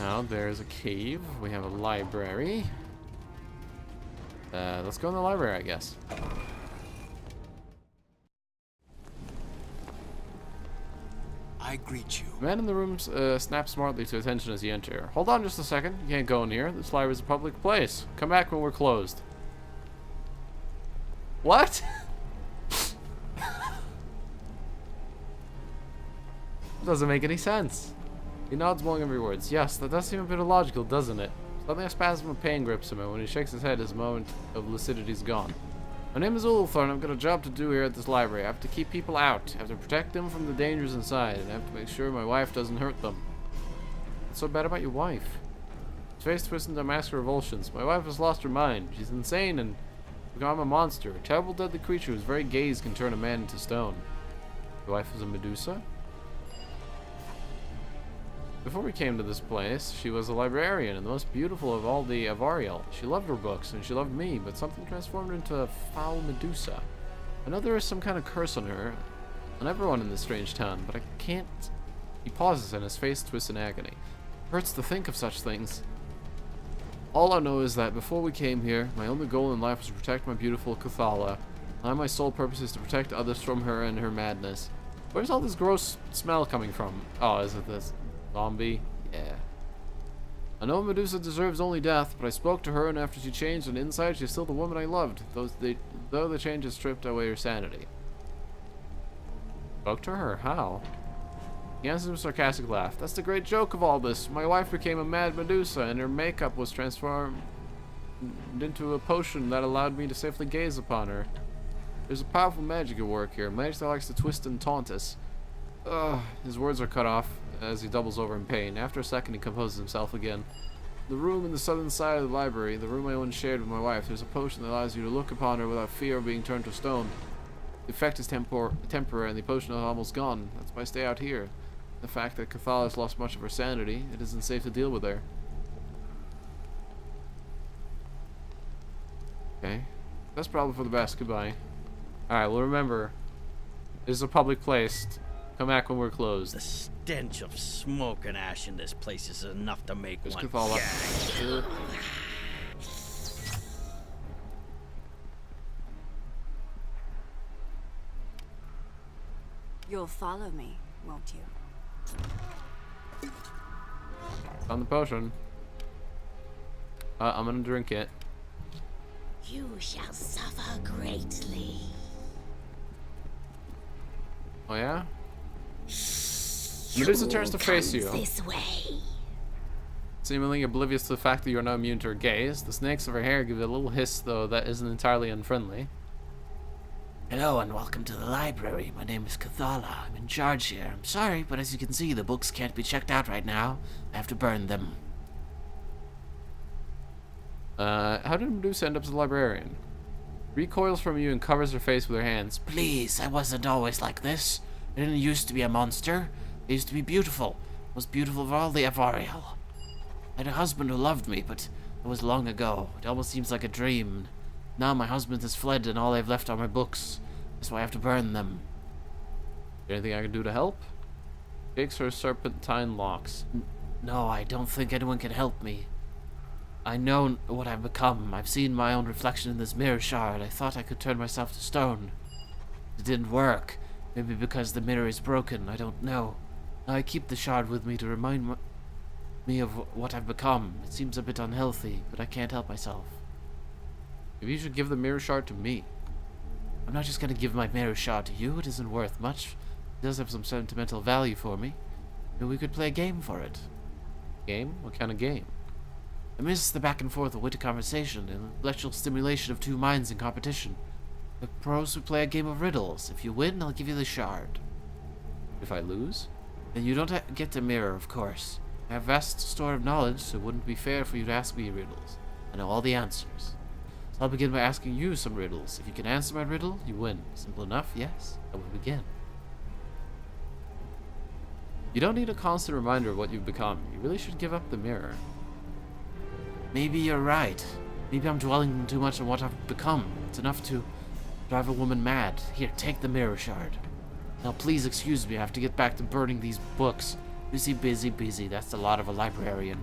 Now there's a cave. We have a library. Let's go in the library, I guess. I greet you. The man in the room snaps smartly to attention as you enter. Hold on just a second. You can't go in here. This library is a public place. Come back when we're closed. What? Doesn't make any sense. He nods, mulling every words. Yes, that does seem a bit illogical, doesn't it? Suddenly a spasm of pain grips him, and when he shakes his head, his moment of lucidity is gone. My name is Ulthorn. I've got a job to do here at this library. I have to keep people out. I have to protect them from the dangers inside, and I have to make sure my wife doesn't hurt them. What's so bad about your wife? His face twists into a mask of revulsions. My wife has lost her mind. She's insane and become a monster. A terrible deadly creature whose very gaze can turn a man into stone. Your wife is a Medusa? Before we came to this place, she was a librarian and the most beautiful of all the Avariel. She loved her books and she loved me, but something transformed her into a foul Medusa. I know there is some kind of curse on her, on everyone in this strange town, but I can't... He pauses and his face twists in agony. It hurts to think of such things. All I know is that before we came here, my only goal in life was to protect my beautiful Cathala. Now my sole purpose is to protect others from her and her madness. Where's all this gross smell coming from? Oh, is it this... zombie? Yeah. I know Medusa deserves only death, but I spoke to her, and after she changed on the inside, she's still the woman I loved, though the change has stripped away her sanity. Spoke to her? How? He answers with a sarcastic laugh. That's the great joke of all this. My wife became a mad Medusa, and her makeup was transformed into a potion that allowed me to safely gaze upon her. There's a powerful magic at work here, magic that likes to twist and taunt us. His words are cut off as he doubles over in pain. After a second, he composes himself again. The room in the southern side of the library, the room I once shared with my wife, there's a potion that allows you to look upon her without fear of being turned to stone. The effect is temporary, and the potion is almost gone. That's why I stay out here. The fact that Cathala has lost much of her sanity, it isn't safe to deal with her. Okay. That's probably for the best. Goodbye. Alright, well remember, this is a public place. Come back when we're closed. The stench of smoke and ash in this place is enough to make There's one Cathala. You'll follow me, won't you? On the potion. I'm gonna drink it. You shall suffer greatly. Oh yeah? Medusa turns to face you. This way. Seemingly oblivious to the fact that you are not immune to her gaze. The snakes of her hair give it a little hiss, though that isn't entirely unfriendly. Hello and welcome to the library. My name is Cathala. I'm in charge here. I'm sorry, but as you can see, the books can't be checked out right now. I have to burn them. How did Medusa end up as a librarian? Recoils from you and covers her face with her hands. Please, I wasn't always like this. I didn't used to be a monster. I used to be beautiful. Most beautiful of all the Avariel. I had a husband who loved me, but it was long ago. It almost seems like a dream. Now my husband has fled and all I've left are my books. That's why I have to burn them. Is there anything I can do to help? Shakes her serpentine locks. No, I don't think anyone can help me. I know what I've become. I've seen my own reflection in this mirror shard. I thought I could turn myself to stone. It didn't work. Maybe because the mirror is broken. I don't know. Now I keep the shard with me to remind me of what I've become. It seems a bit unhealthy, but I can't help myself. Maybe you should give the mirror shard to me. I'm not just going to give my mirror shard to you. It isn't worth much. It does have some sentimental value for me. Maybe we could play a game for it. Game? What kind of game? I miss the back and forth of witty conversation and intellectual stimulation of two minds in competition. The pros would play a game of riddles. If you win, I'll give you the shard. If I lose? Then you don't get the mirror, of course. I have a vast store of knowledge, so it wouldn't be fair for you to ask me riddles. I know all the answers. So I'll begin by asking you some riddles. If you can answer my riddle, you win. Simple enough, yes? I will begin. You don't need a constant reminder of what you've become. You really should give up the mirror. Maybe you're right. Maybe I'm dwelling too much on what I've become. It's enough to drive a woman mad. Here, take the mirror shard. Now please excuse me, I have to get back to burning these books. Busy, busy, busy. That's a lot of a librarian.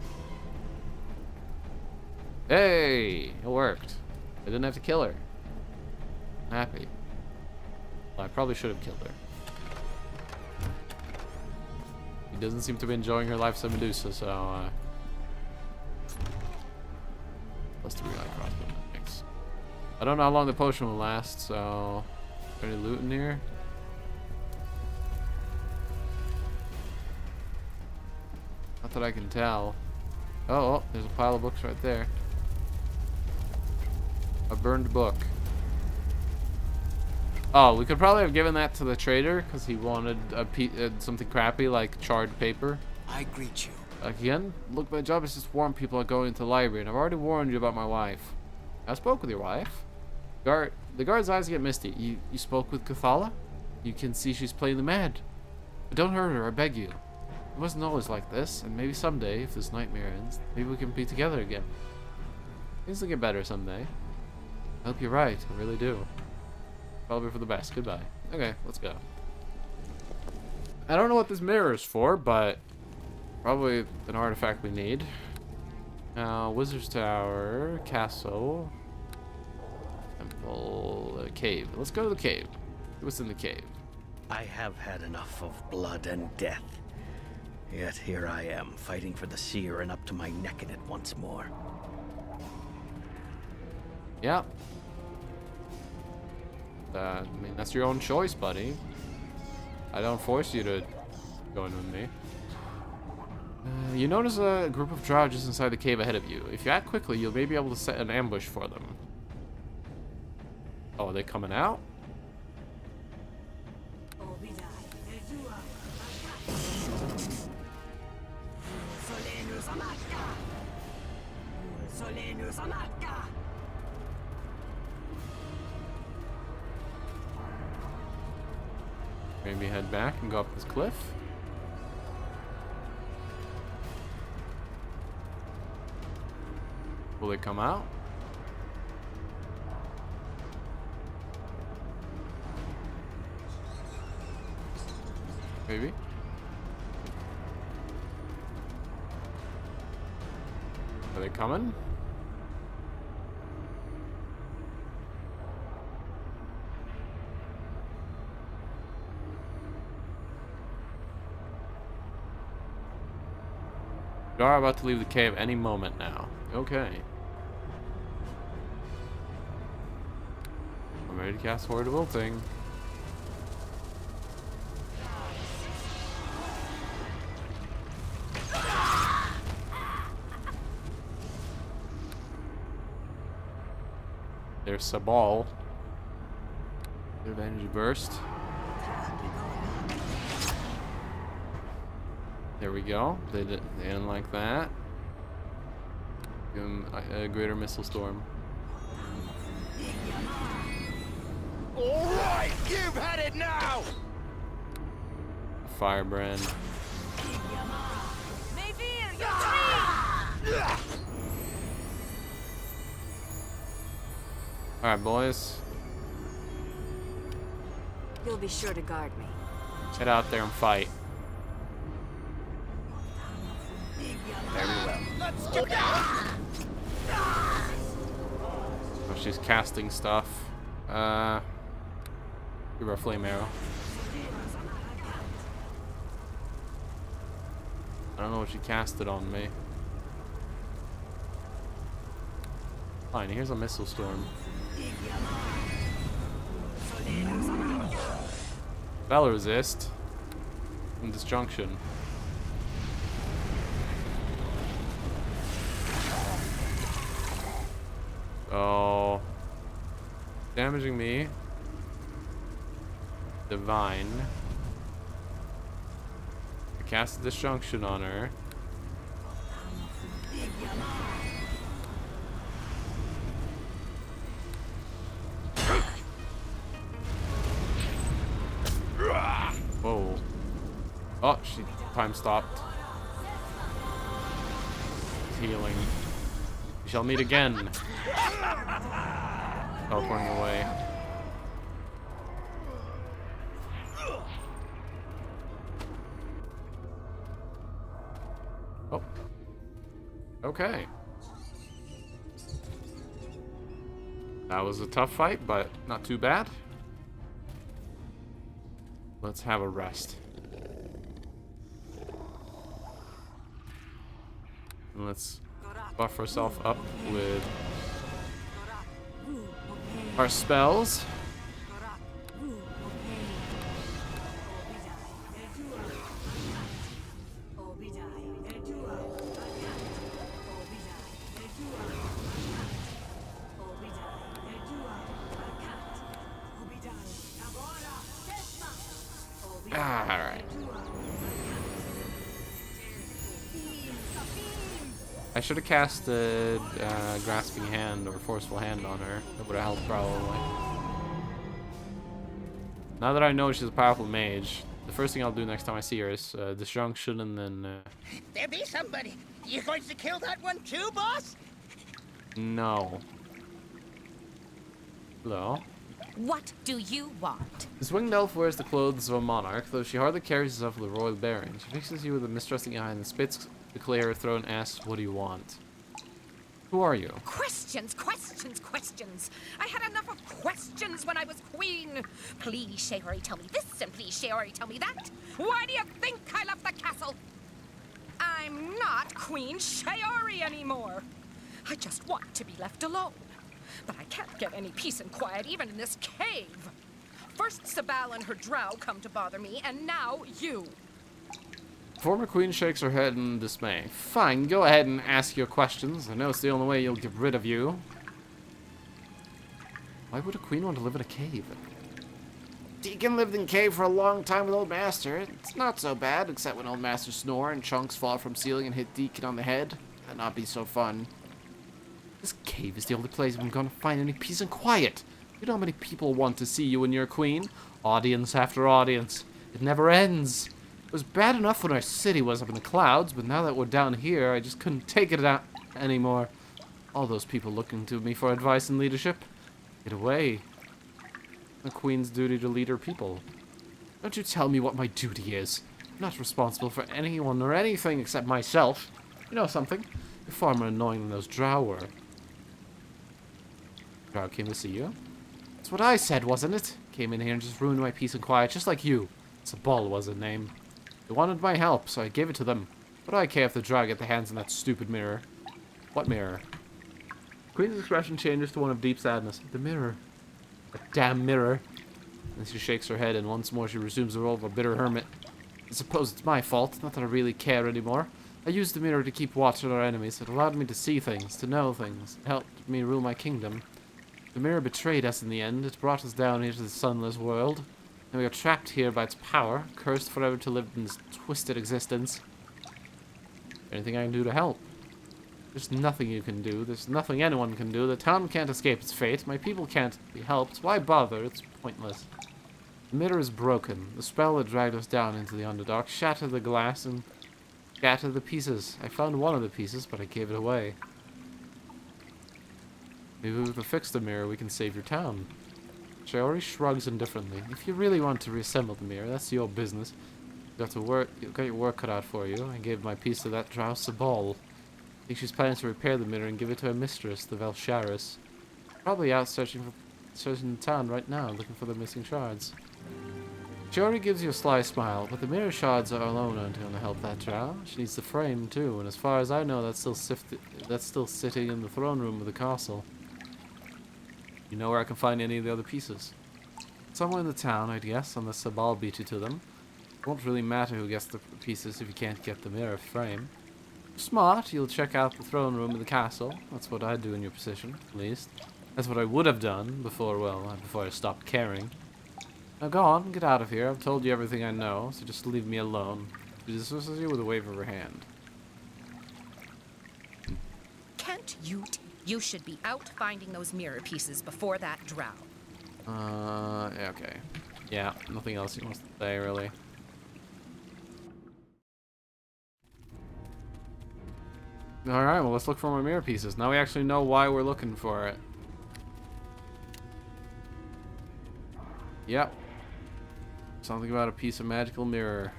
Hey, it worked. I didn't have to kill her. I'm happy. Well, I probably should have killed her. She doesn't seem to be enjoying her life as a Medusa, so plus 3 light crossbow. Thanks. I don't know how long the potion will last, so any loot in here? Not that I can tell. Oh, there's a pile of books right there. A burned book. Oh, we could probably have given that to the trader because he wanted something crappy like charred paper. I greet you. Again, look, my job is just to warn people about going into the library, and I've already warned you about my wife. I spoke with your wife. The guard's eyes get misty. You spoke with Cathala? You can see she's plainly mad. But don't hurt her, I beg you. It wasn't always like this, and maybe someday, if this nightmare ends, maybe we can be together again. Things will get better someday. I hope you're right, I really do. Probably for the best. Goodbye. Okay, let's go. I don't know what this mirror is for, but probably an artifact we need. Wizard's Tower, Castle, Temple, Cave. Let's go to the cave. What's in the cave? I have had enough of blood and death. Yet here I am, fighting for the seer and up to my neck in it once more. Yeah. I mean, that's your own choice, buddy. I don't force you to go in with me. You notice a group of drow just inside the cave ahead of you. If you act quickly, you'll maybe be able to set an ambush for them. Oh, are they coming out? Maybe head back and go up this cliff. Will they come out? Maybe. Are they coming? We are about to leave the cave any moment now. Okay. I'm ready to cast Horde of Wilting. There's Sabal. Their energy burst. There we go. They didn't like that. Give him a greater missile storm. All right, you've had it now. Firebrand. All right, boys. You'll be sure to guard me. Get out there and fight. Very well. Let's go. Oh, she's casting stuff. Give her a flame arrow. I don't know what she casted on me. Fine, here's a missile storm. Spell resist. And disjunction. Oh, damaging me. Divine. I cast a disjunction on her. Whoa. Oh, she time stopped. Healing. We shall meet again. Teleporting away. Oh. Okay. That was a tough fight, but not too bad. Let's have a rest. And let's buff ourselves up with our spells. Alright. I should have casted Grasping Hand or Forceful Hand on her. That would have helped probably. Now that I know she's a powerful mage, the first thing I'll do next time I see her is Disjunction and then... There be somebody. You going to kill that one too, boss? No. Hello? What do you want? This winged elf wears the clothes of a monarch, though she hardly carries herself with a royal bearing. She fixes you with a mistrusting eye and then spits the clay at her throat and asks, "What do you want?" Who are you? Questions, questions, questions. I had enough of questions when I was queen. Please, Shaori, tell me this, and please, Shaori, tell me that. Why do you think I left the castle? I'm not Queen Shaori anymore. I just want to be left alone. But I can't get any peace and quiet even in this cave. First Sabal and her drow come to bother me, and now you. Former queen shakes her head in dismay. Fine, go ahead and ask your questions. I know it's the only way you'll get rid of you. Why would a queen want to live in a cave? Deacon lived in cave for a long time with Old Master. It's not so bad, except when Old Master snore and chunks fall from ceiling and hit Deacon on the head. That'd not be so fun. This cave is the only place I'm gonna find any peace and quiet. You know how many people want to see you when you're queen? Audience after audience. It never ends. It was bad enough when our city was up in the clouds, but now that we're down here, I just couldn't take it out anymore. All those people looking to me for advice and leadership. Get away. The queen's duty to lead her people. Don't you tell me what my duty is. I'm not responsible for anyone or anything except myself. You know something? You're far more annoying than those drow were. Drow came to see you? That's what I said, wasn't it? Came in here and just ruined my peace and quiet, just like you. Sabal was her name. They wanted my help, so I gave it to them. What do I care if the drow get their hands on that stupid mirror? What mirror? Queen's expression changes to one of deep sadness. The mirror. That damn mirror. And she shakes her head, and once more she resumes the role of a bitter hermit. I suppose it's my fault, not that I really care anymore. I used the mirror to keep watch on our enemies. It allowed me to see things, to know things. It helped me rule my kingdom. The mirror betrayed us in the end. It brought us down here to the sunless world. And we are trapped here by its power, cursed forever to live in this twisted existence. Anything I can do to help? There's nothing you can do. There's nothing anyone can do. The town can't escape its fate. My people can't be helped. Why bother? It's pointless. The mirror is broken. The spell that dragged us down into the Underdark shattered the glass and scattered the pieces. I found one of the pieces, but I gave it away. Maybe if we fix the mirror, we can save your town. Shaori shrugs indifferently. If you really want to reassemble the mirror, that's your business. You've got your work cut out for you. I gave my piece to that drow Sabal. I think she's planning to repair the mirror and give it to her mistress, the Velsharis. Probably out searching the town right now, looking for the missing shards. Shaori gives you a sly smile, but the mirror shards alone aren't going to help that drow. She needs the frame too, and as far as I know, that's still sitting in the throne room of the castle. You know where I can find any of the other pieces? Somewhere in the town, I'd guess, unless Sabal beat you to them. It won't really matter who gets the pieces if you can't get the mirror frame. Smart, you'll check out the throne room of the castle. That's what I'd do in your position, at least. That's what I would have done before I stopped caring. Now go on, get out of here. I've told you everything I know, so just leave me alone. She dismisses you with a wave of her hand. Can't you? You should be out finding those mirror pieces before that drow. Yeah, okay. Yeah, nothing else he wants to say, really. Alright, well, let's look for more mirror pieces. Now we actually know why we're looking for it. Yep. Something about a piece of magical mirror.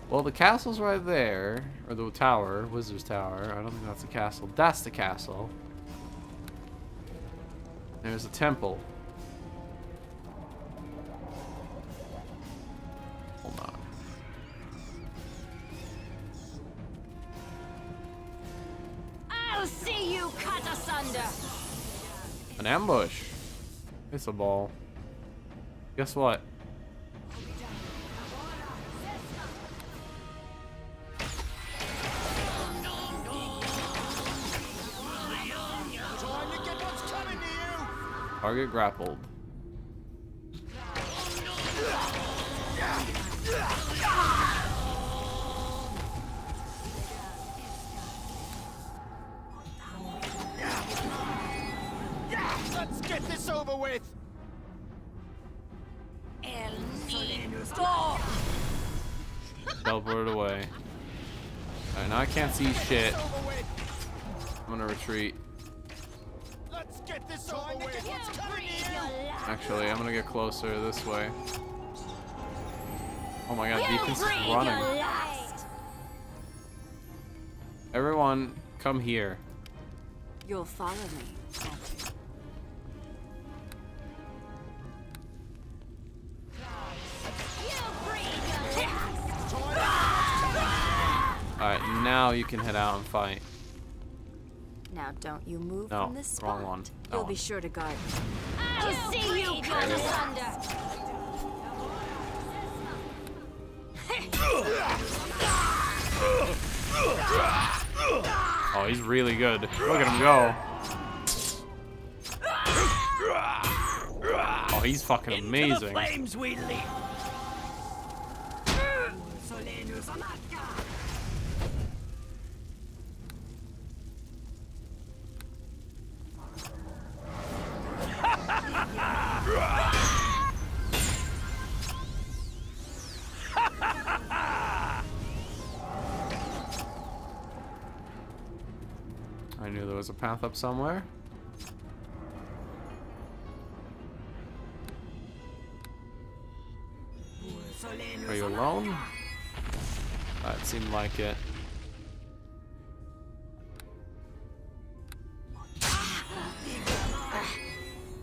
Well, the castle's right there. Or the tower. Wizard's Tower. I don't think that's the castle. That's the castle. There's a temple. Hold on. I'll see you cut asunder. An ambush. It's a ball. Guess what? Time to get what's coming to you! Target grappled. Let's get this over with! Teleported away. Alright, now I can't see shit. It's over with! I'm gonna retreat. Let's get this over with! What's coming to you? Actually, I'm gonna get closer this way. Oh my god, defense is running. Everyone, come here. You'll follow me, won't you? Alright, now you can head out and fight. Now don't you move No, from this spot. wrong one. That You'll one. be sure to guard me. I'll see you cut asunder. Oh, he's really good. Look at him go. Oh, he's fucking amazing. Flames we leap. I knew there was a path up somewhere. Are you alone? That seemed like it.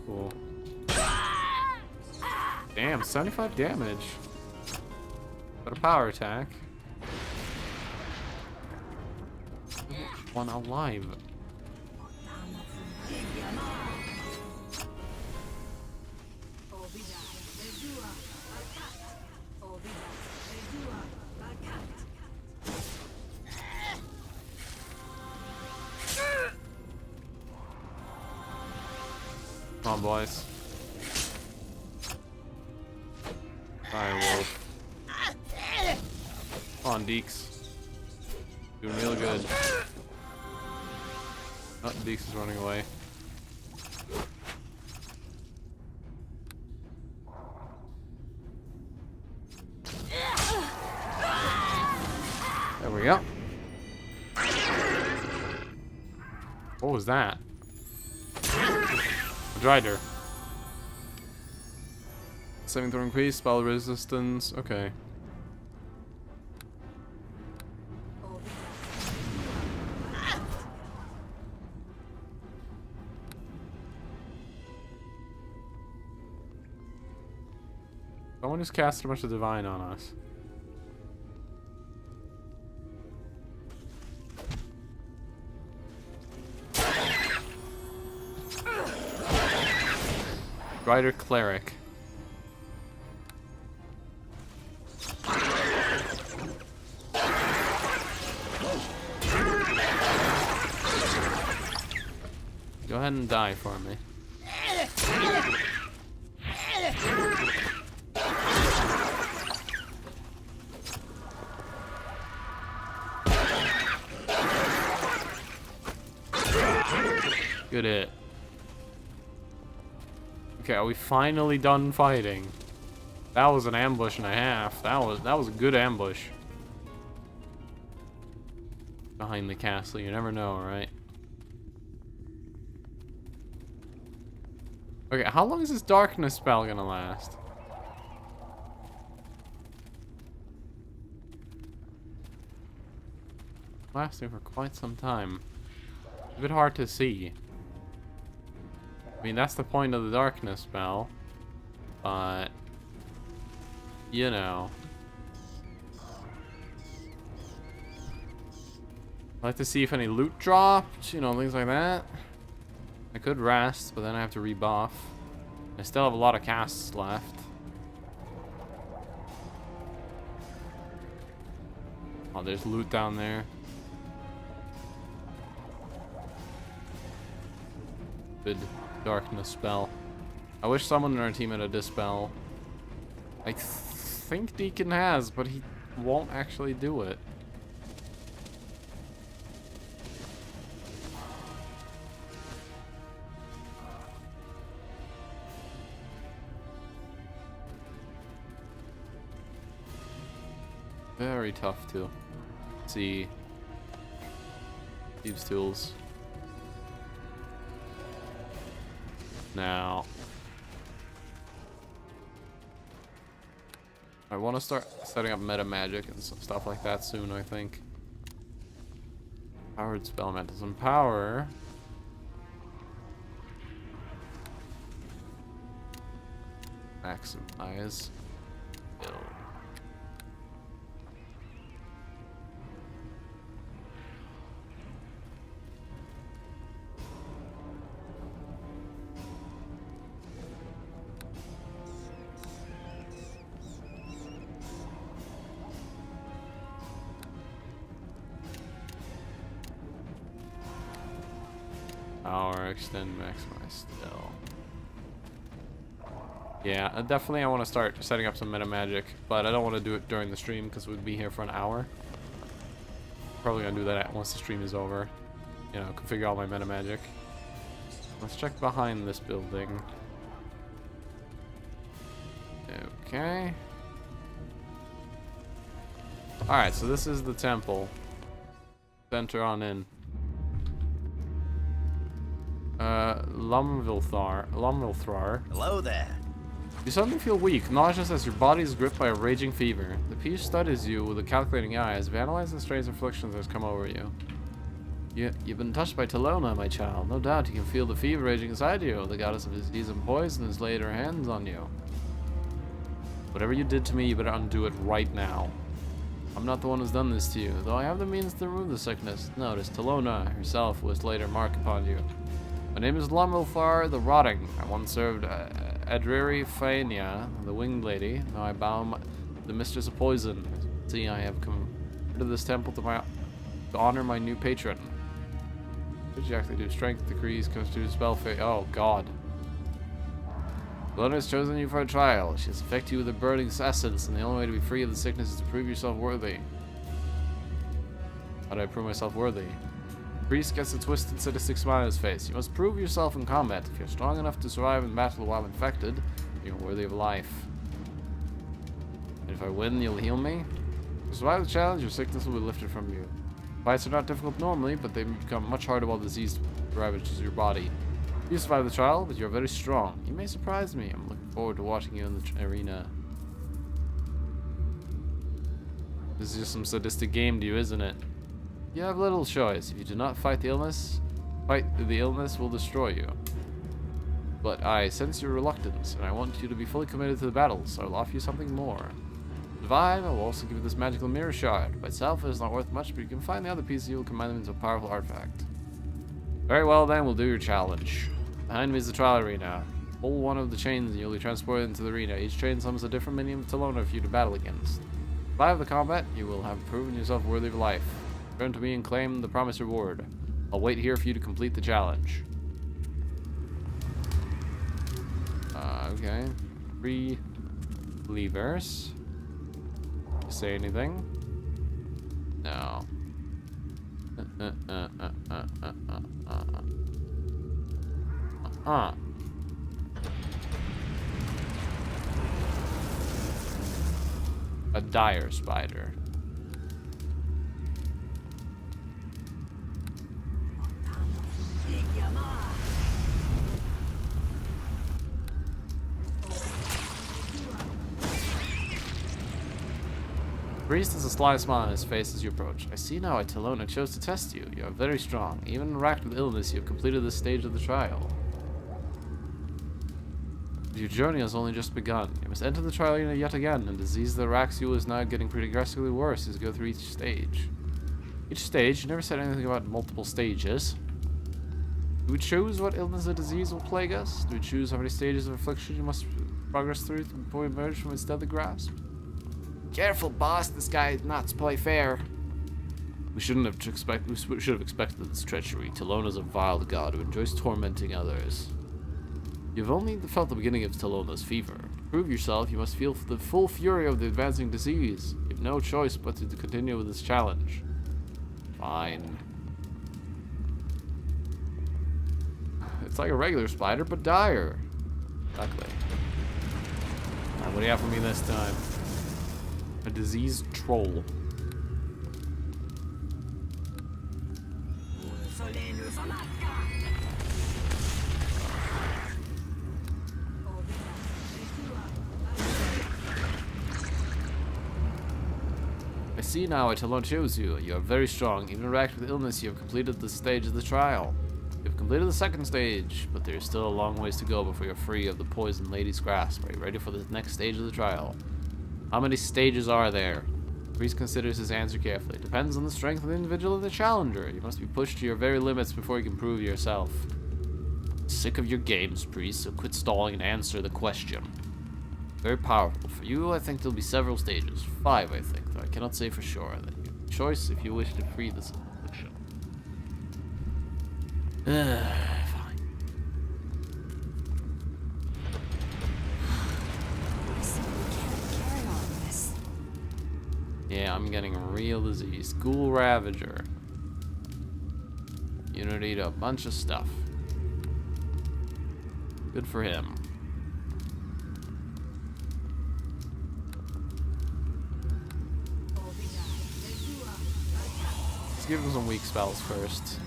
Cool. Damn, 75 damage. But a power attack. One alive. Come on, boys. Sorry, Wolf. Come on, Deeks. Doing real good. Oh, Deeks is running away. There we go. What was that? A Drider. Saving throw increase, spell resistance. Okay. Someone just cast a bunch of divine on us. Rider Cleric. Go ahead and die for me. Good hit. Okay, are we finally done fighting? That was an ambush and a half. That was a good ambush. Behind the castle, you never know, right? Okay, how long is this darkness spell gonna last? lasting for quite some time. It's a bit hard to see. I mean, that's the point of the darkness spell. But, you know. I'd like to see if any loot dropped, you know, things like that. I could rest, but then I have to rebuff. I still have a lot of casts left. Oh, there's loot down there. Good darkness spell. I wish someone in our team had a dispel. I think Deacon has, but he won't actually do it. Very tough to see these tools. Now, I want to start setting up meta magic and stuff like that soon, I think. Powered spell mantism power. Maximize. Build. Power, extend, maximize still. Yeah, definitely I want to start setting up some meta magic, but I don't want to do it during the stream because we'd be here for an hour. Probably gonna do that once the stream is over. You know, configure all my meta magic. Let's check behind this building. Okay. Alright, so this is the temple. Enter on in. Lumvilthrar. Hello there. You suddenly feel weak, nauseous as your body is gripped by a raging fever. The piece studies you with a calculating eye as it analyzes the strange afflictions that has come over you. You've been touched by Talona, my child. No doubt you can feel the fever raging inside you. The goddess of disease and poison has laid her hands on you. Whatever you did to me, you better undo it right now. I'm not the one who's done this to you, though I have the means to remove the sickness. No, it is Talona herself who has laid her mark upon you. My name is Lumvilthar the Rotting. I once served Adreri Faenia, the Winged Lady. Now I bow the Mistress of Poison. See, I have come to this temple to honor my new patron. What did you actually do? Strength decrease, constitute spell fate. Oh, God. Talona has chosen you for a trial. She has infected you with a burning essence, and the only way to be free of the sickness is to prove yourself worthy. How do I prove myself worthy? The priest gets a twisted, sadistic smile on his face. You must prove yourself in combat. If you're strong enough to survive in battle while infected, you're worthy of life. And if I win, you'll heal me? If you survive the challenge, your sickness will be lifted from you. Fights are not difficult normally, but they become much harder while disease ravages your body. You survive the trial, but you're very strong. You may surprise me. I'm looking forward to watching you in the arena. This is just some sadistic game to you, isn't it? You have little choice. If you do not fight the illness will destroy you. But I sense your reluctance, and I want you to be fully committed to the battle, so I'll offer you something more. To survive, I will also give you this magical mirror shard. By itself, it is not worth much, but you can find the other pieces you will combine them into a powerful artifact. Very well then, we'll do your challenge. Behind me is the trial arena. Pull one of the chains and you'll be transported into the arena. Each chain summons a different minion of Talona for you to battle against. Survive the combat, you will have proven yourself worthy of life. Return to me and claim the promised reward. I'll wait here for you to complete the challenge. Okay. 3 levers. Say anything? No. A dire spider. priest has a sly smile on his face as you approach. I see now why Talona chose to test you. You are very strong. Even racked with illness, you have completed this stage of the trial. Your journey has only just begun. You must enter the trial arena yet again, and disease that racks you is now getting progressively worse as you go through each stage. Each stage, you never said anything about multiple stages. Do we choose what illness or disease will plague us? Do we choose how many stages of affliction you must progress through before we emerge from its deadly grasp? Careful, boss. This guy is not to play fair. We should have expected this treachery. Talona's a vile god who enjoys tormenting others. You've only felt the beginning of Talona's fever. To prove yourself, you must feel the full fury of the advancing disease. You have no choice but to continue with this challenge. Fine. It's like a regular spider, but dire. Exactly. What do you have for me this time? A diseased troll. I see now why Talon chose you. You are very strong. Even racked with illness, you have completed the stage of the trial. You have completed the second stage, but there is still a long ways to go before you're free of the poison lady's grasp. Are you ready for the next stage of the trial? How many stages are there? Priest considers his answer carefully. Depends on the strength of the individual and the challenger. You must be pushed to your very limits before you can prove yourself. Sick of your games, Priest, so quit stalling and answer the question. Very powerful. For you, I think there'll be several stages. 5, I think, though I cannot say for sure. Then you have a choice if you wish to free this affliction. Fine. Yeah, I'm getting a real disease. Ghoul Ravager. Unity to a bunch of stuff. Good for him. Let's give him some weak spells first.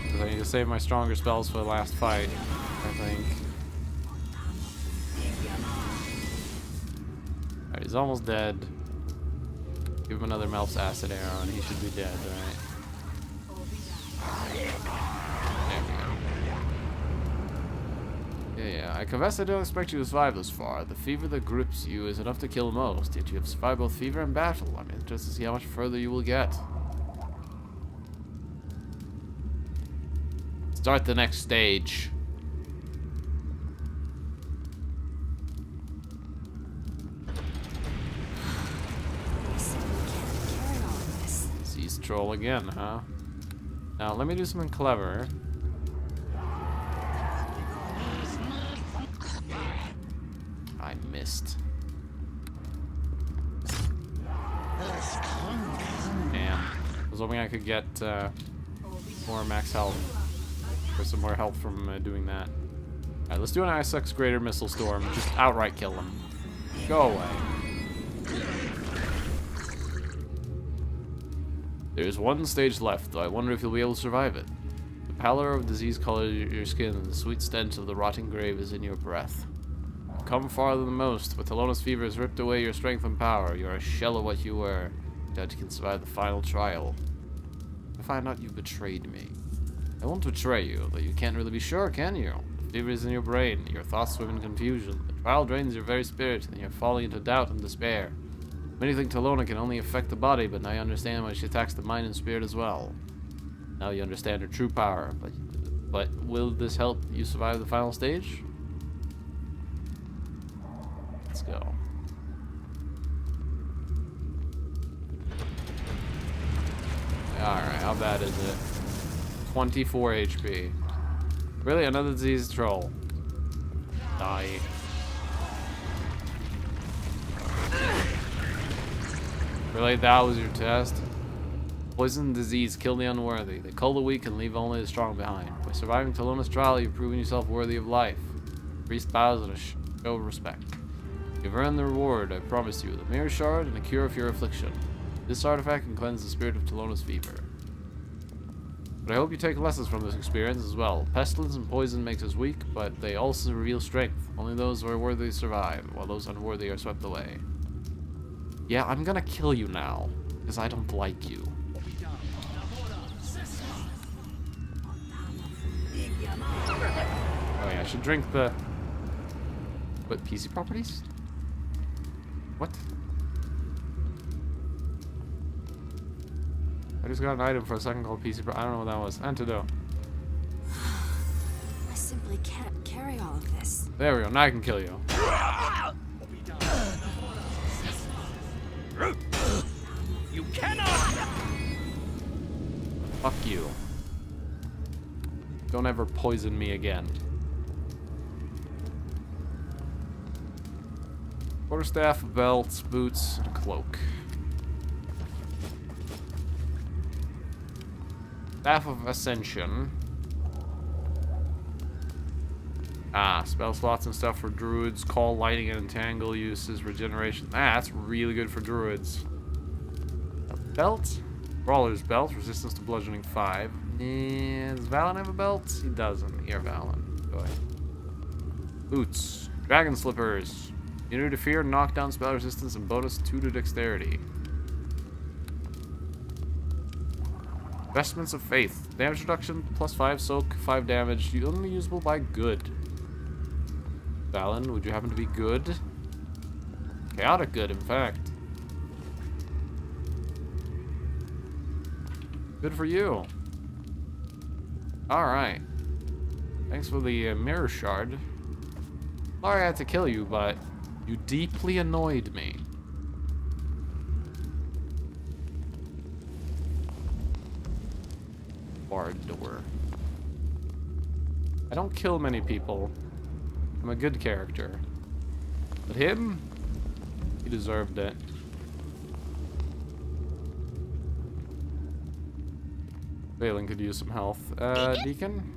Because I need to save my stronger spells for the last fight, I think. Alright, he's almost dead. Give him another Melf's Acid Arrow and he should be dead, right? There we go. Yeah, I confess I don't expect you to survive this far. The fever that grips you is enough to kill most, yet you have survived both fever and battle. I'm interested to see how much further you will get. Start the next stage. Sees troll again, huh? Now let me do something clever. I missed. Damn. I was hoping I could get more max health. For some more help from doing that. Alright, let's do an ISX Greater Missile Storm. Just outright kill him. Go away. There's one stage left, though I wonder if you'll be able to survive it. The pallor of disease colors your skin and the sweet stench of the rotting grave is in your breath. You've come farther than most, but Talona's fever has ripped away your strength and power. You're a shell of what you were. You doubt you can survive the final trial. I find out you've betrayed me. I won't betray you, though you can't really be sure, can you? The fever is in your brain, your thoughts swim in confusion. The trial drains your very spirit, and you're falling into doubt and despair. Many think Talona can only affect the body, but now you understand why she attacks the mind and spirit as well. Now you understand her true power, but will this help you survive the final stage? Let's go. Alright, how bad is it? 24 HP. Really? Another diseased troll. Die. Really? That was your test? Poison and disease kill the unworthy. They cull the weak and leave only the strong behind. By surviving Talona's trial, you've proven yourself worthy of life. The priest bows in a show of respect. You've earned the reward, I promise you, the mirror shard and a cure for your affliction. This artifact can cleanse the spirit of Talona's fever. But I hope you take lessons from this experience as well. Pestilence and poison makes us weak, but they also reveal strength. Only those who are worthy survive, while those unworthy are swept away. Yeah, I'm gonna kill you now. Because I don't like you. Oh yeah, I should drink the... What, PC properties? What? I just got an item for a second called PC I don't know what that was. Antidote. I simply can't carry all of this. There we go, now I can kill you. You cannot! Fuck you. Don't ever poison me again. Quarterstaff, belts, boots, and a cloak. Staff of Ascension. Ah, spell slots and stuff for druids. Call, lightning, and entangle uses. Regeneration. Ah, that's really good for druids. A belt. Brawler's belt. Resistance to bludgeoning 5. Does Valen have a belt? He doesn't. Here, Valen. Go ahead. Boots. Dragon slippers. Immunity to fear, knockdown, spell resistance, and bonus 2 to dexterity. Vestments of Faith. Damage reduction, +5 soak, 5 damage. Only usable by good. Valen, would you happen to be good? Chaotic good, in fact. Good for you. Alright. Thanks for the mirror shard. Sorry I had to kill you, but you deeply annoyed me. Barred door. I don't kill many people. I'm a good character. But him? He deserved it. Valen could use some health. Deacon?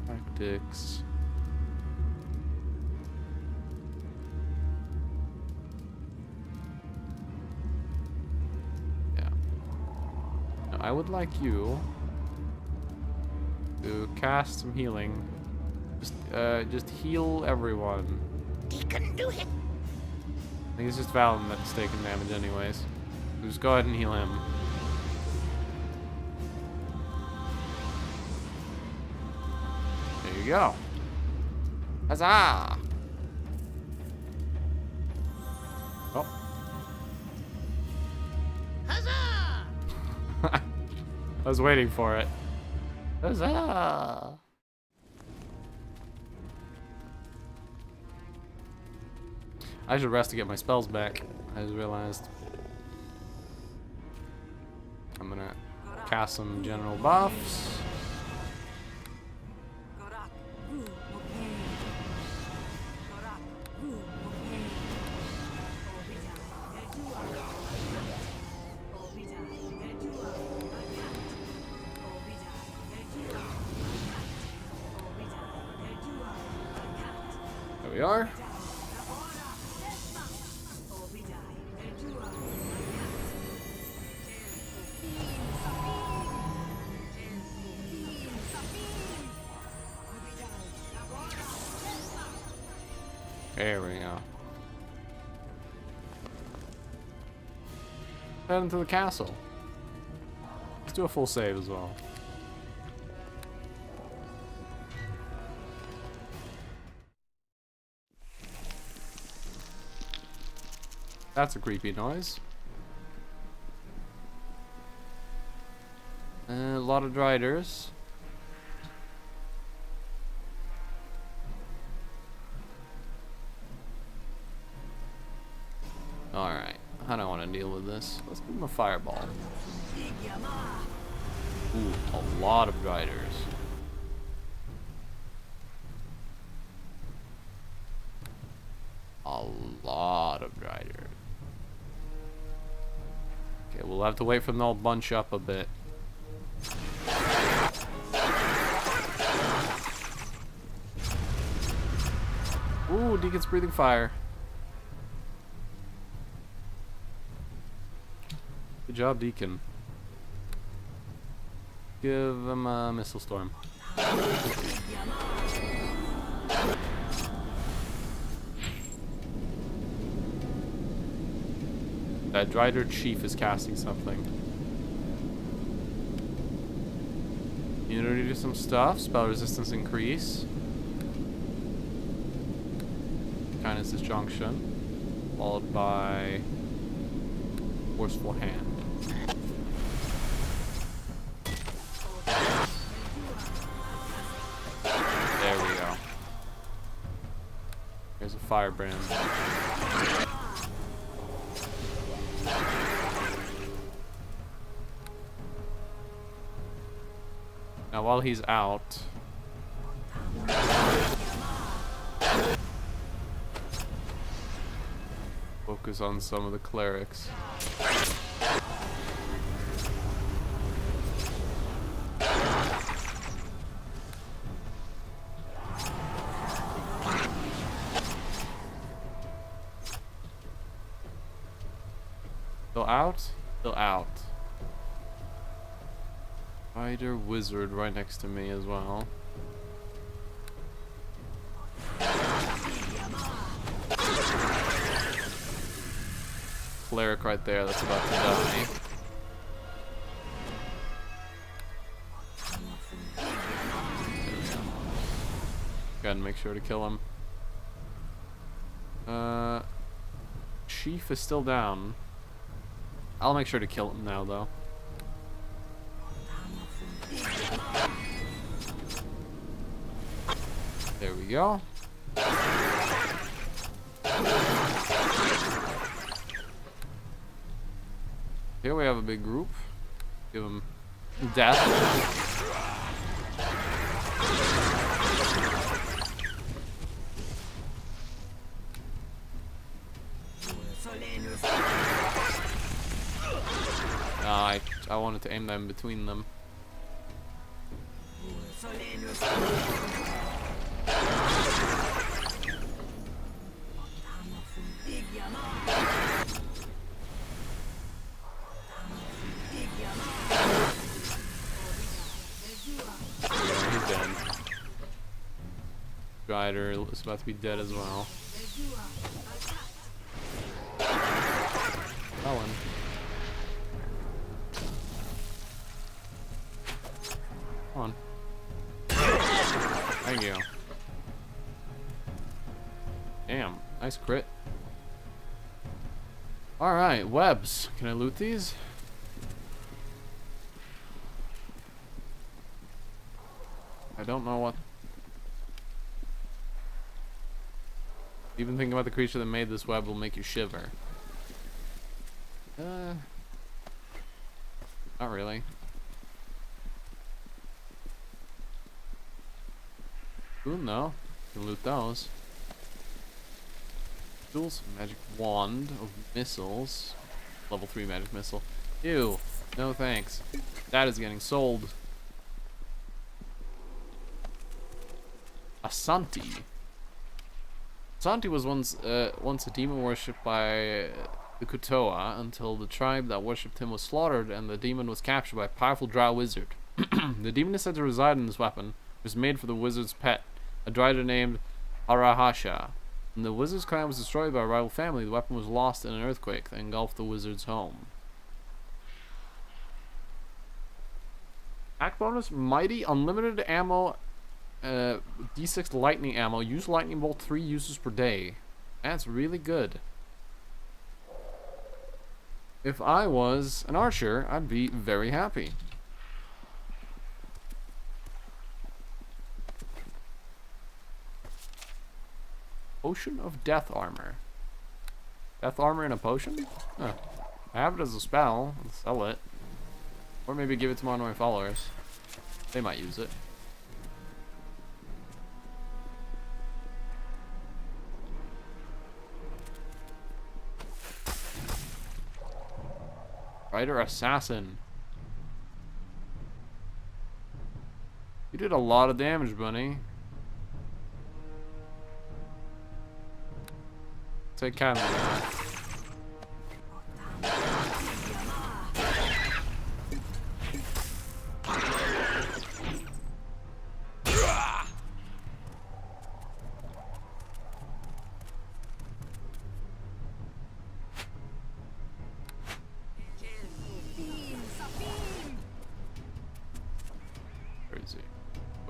Tactics. Yeah. Now, I would like you to cast some healing. Just heal everyone. Deacon, do it. I think it's just Valen that's taking damage anyways. So just go ahead and heal him. There you go. Huzzah! Oh. Huzzah! I was waiting for it. Huzzah! I should rest to get my spells back. I just realized. I'm gonna cast some general buffs. There we are. There we go. Head into the castle. Let's do a full save as well. That's a creepy noise. A lot of driders. Alright, how do I want to deal with this? Let's give him a fireball. Ooh, a lot of driders. A lot of driders. Okay, we'll have to wait for them to all bunch up a bit. Ooh, Deacon's breathing fire. Good job, Deacon. Give him a missile storm. That Drider Chief is casting something. Immunity to some stuff. Spell resistance increase. Kindness disjunction. Followed by Forceful Hand. There we go. There's a firebrand. Now while he's out, focus on some of the clerics. Still out? Still out. Spider Wizard right next to me as well. Cleric right there that's about to die. Gotta make sure to kill him. Chief is still down. I'll make sure to kill him now, though. There we go. Here we have a big group. Give him death. I wanted to aim them between them. Yeah, he's dead. Strider is about to be dead as well. Ellen. Come on. Thank you. Damn, nice crit. Alright, webs. Can I loot these? I don't know what. Even thinking about the creature that made this web will make you shiver. Not really. Ooh, no. You can loot those. Tools, magic wand of missiles. Level 3 magic missile. Ew. No thanks. That is getting sold. Asanti. Asanti was once a demon worshipped by the Kutoa until the tribe that worshipped him was slaughtered and the demon was captured by a powerful drow wizard. The demon is said to reside in this weapon, which was made for the wizard's pet, a drider named Arahasha. When the wizard's clan was destroyed by a rival family, the weapon was lost in an earthquake that engulfed the wizard's home. Attack bonus, mighty, unlimited ammo, D6 lightning ammo. Use lightning bolt 3 uses per day. That's really good. If I was an archer, I'd be very happy. Potion of death armor. Death armor in a potion? Huh. I have it as a spell. I'll sell it. Or maybe give it to one of my followers. They might use it. Rider assassin. You did a lot of damage, bunny. Take kind of that.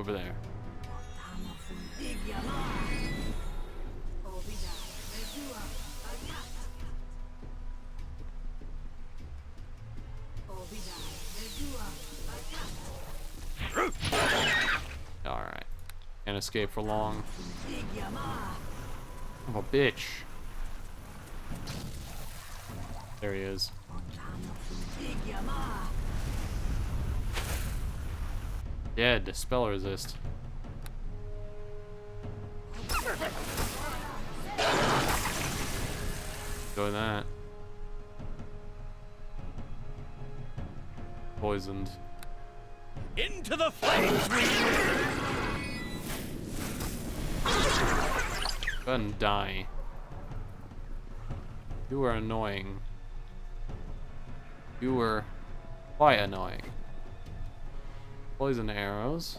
Over there. Alright. Can't escape for long. Oh, a bitch. There he is. Dead. Spell resist. Doing that. Poisoned. Into the flames we Go ahead and die. You were annoying. You were quite annoying. Poison arrows.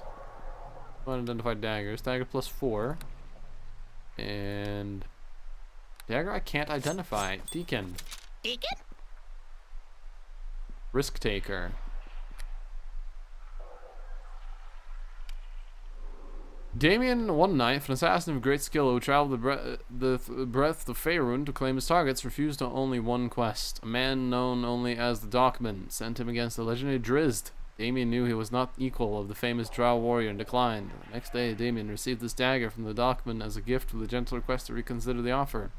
Unidentified daggers. Dagger plus 4. And dagger I can't identify. Deacon. Deacon? Risk taker. Damien, one knife, an assassin of great skill who traveled the breadth of Faerun to claim his targets, refused only one quest. A man known only as the Dockman sent him against the legendary Drizzt. Damien knew he was not equal of the famous Drow warrior and declined. The next day, Damien received this dagger from the Dockman as a gift with a gentle request to reconsider the offer.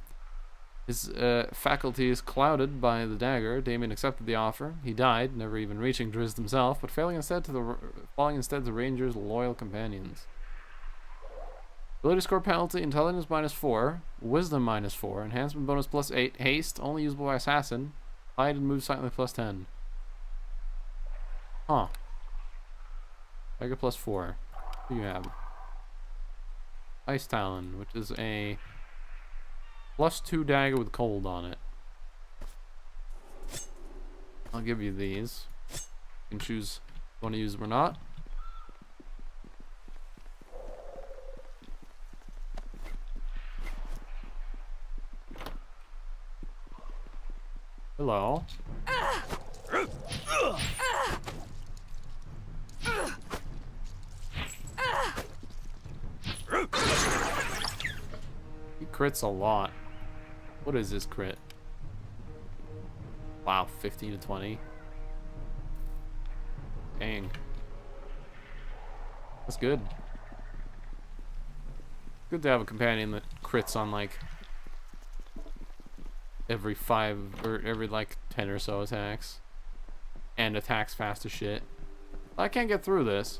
His faculties clouded by the dagger, Damien accepted the offer. He died, never even reaching Drizzt himself, but falling instead to Ranger's loyal companions. Ability score penalty, intelligence -4, wisdom -4, enhancement bonus +8, haste, only usable by assassin, hide and move silently +10. Huh. Dagger +4. What do you have? Ice Talon, which is a +2 dagger with cold on it. I'll give you these. You can choose if you want to use them or not. Hello. He crits a lot. What is this crit? Wow, 15 to 20. Dang. That's good. Good to have a companion that crits on like every 5 or every like 10 or so attacks. And attacks fast as shit. I can't get through this.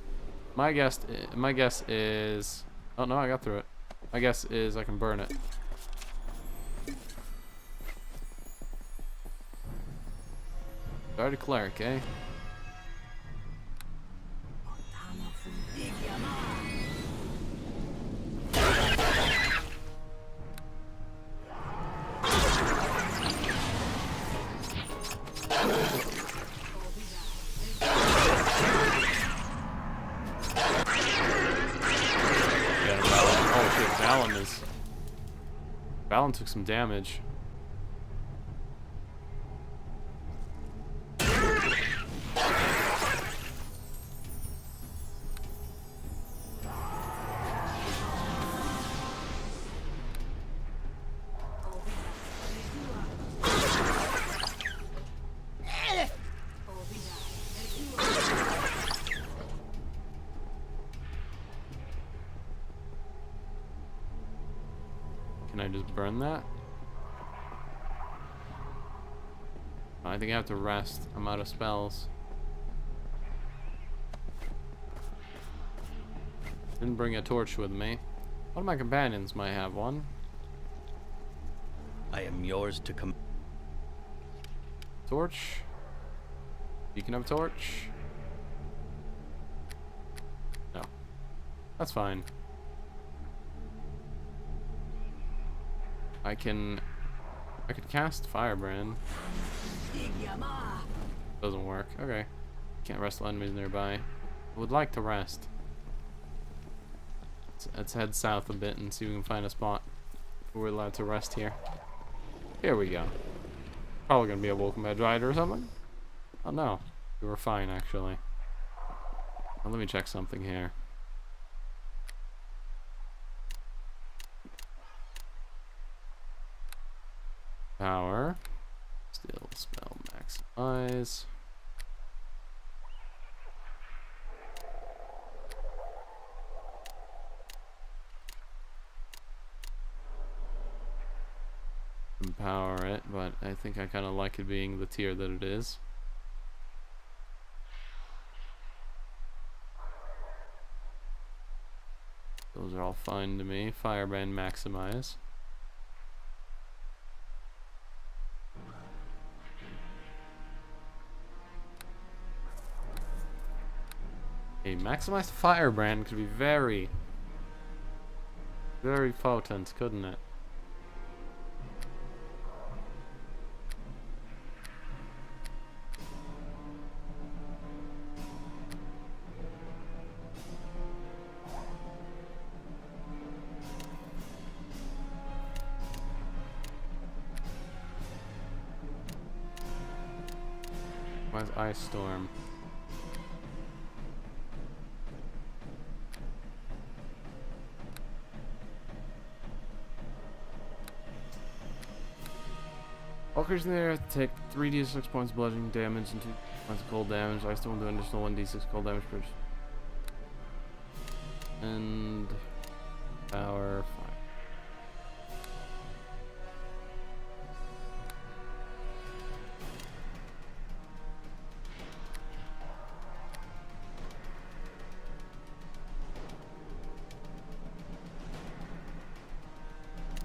My guess is... Oh no, I got through it. My guess is I can burn it. Guard cleric, eh? Valen took some damage. Can I just burn that? I think I have to rest. I'm out of spells. Didn't bring a torch with me. One of my companions might have one. I am yours to come. Torch. Beacon of torch. No. That's fine. I could cast Firebrand. Doesn't work. Okay. Can't wrestle enemies nearby. I would like to rest. Let's head south a bit and see if we can find a spot where we're allowed to rest here. Here we go. Probably gonna be a welcome edge rider or something. Oh no. We were fine actually. Well, let me check something here. Power. Still spell maximize. Empower it, but I think I kind of like it being the tier that it is. Those are all fine to me. Firebrand maximize. A maximized firebrand could be very, very potent, couldn't it? Where's Ice Storm? Walkers in the air take 3d6 points of bludgeoning damage and 2 points of cold damage. Ice Storm do an additional 1d6 cold damage per. And power 5.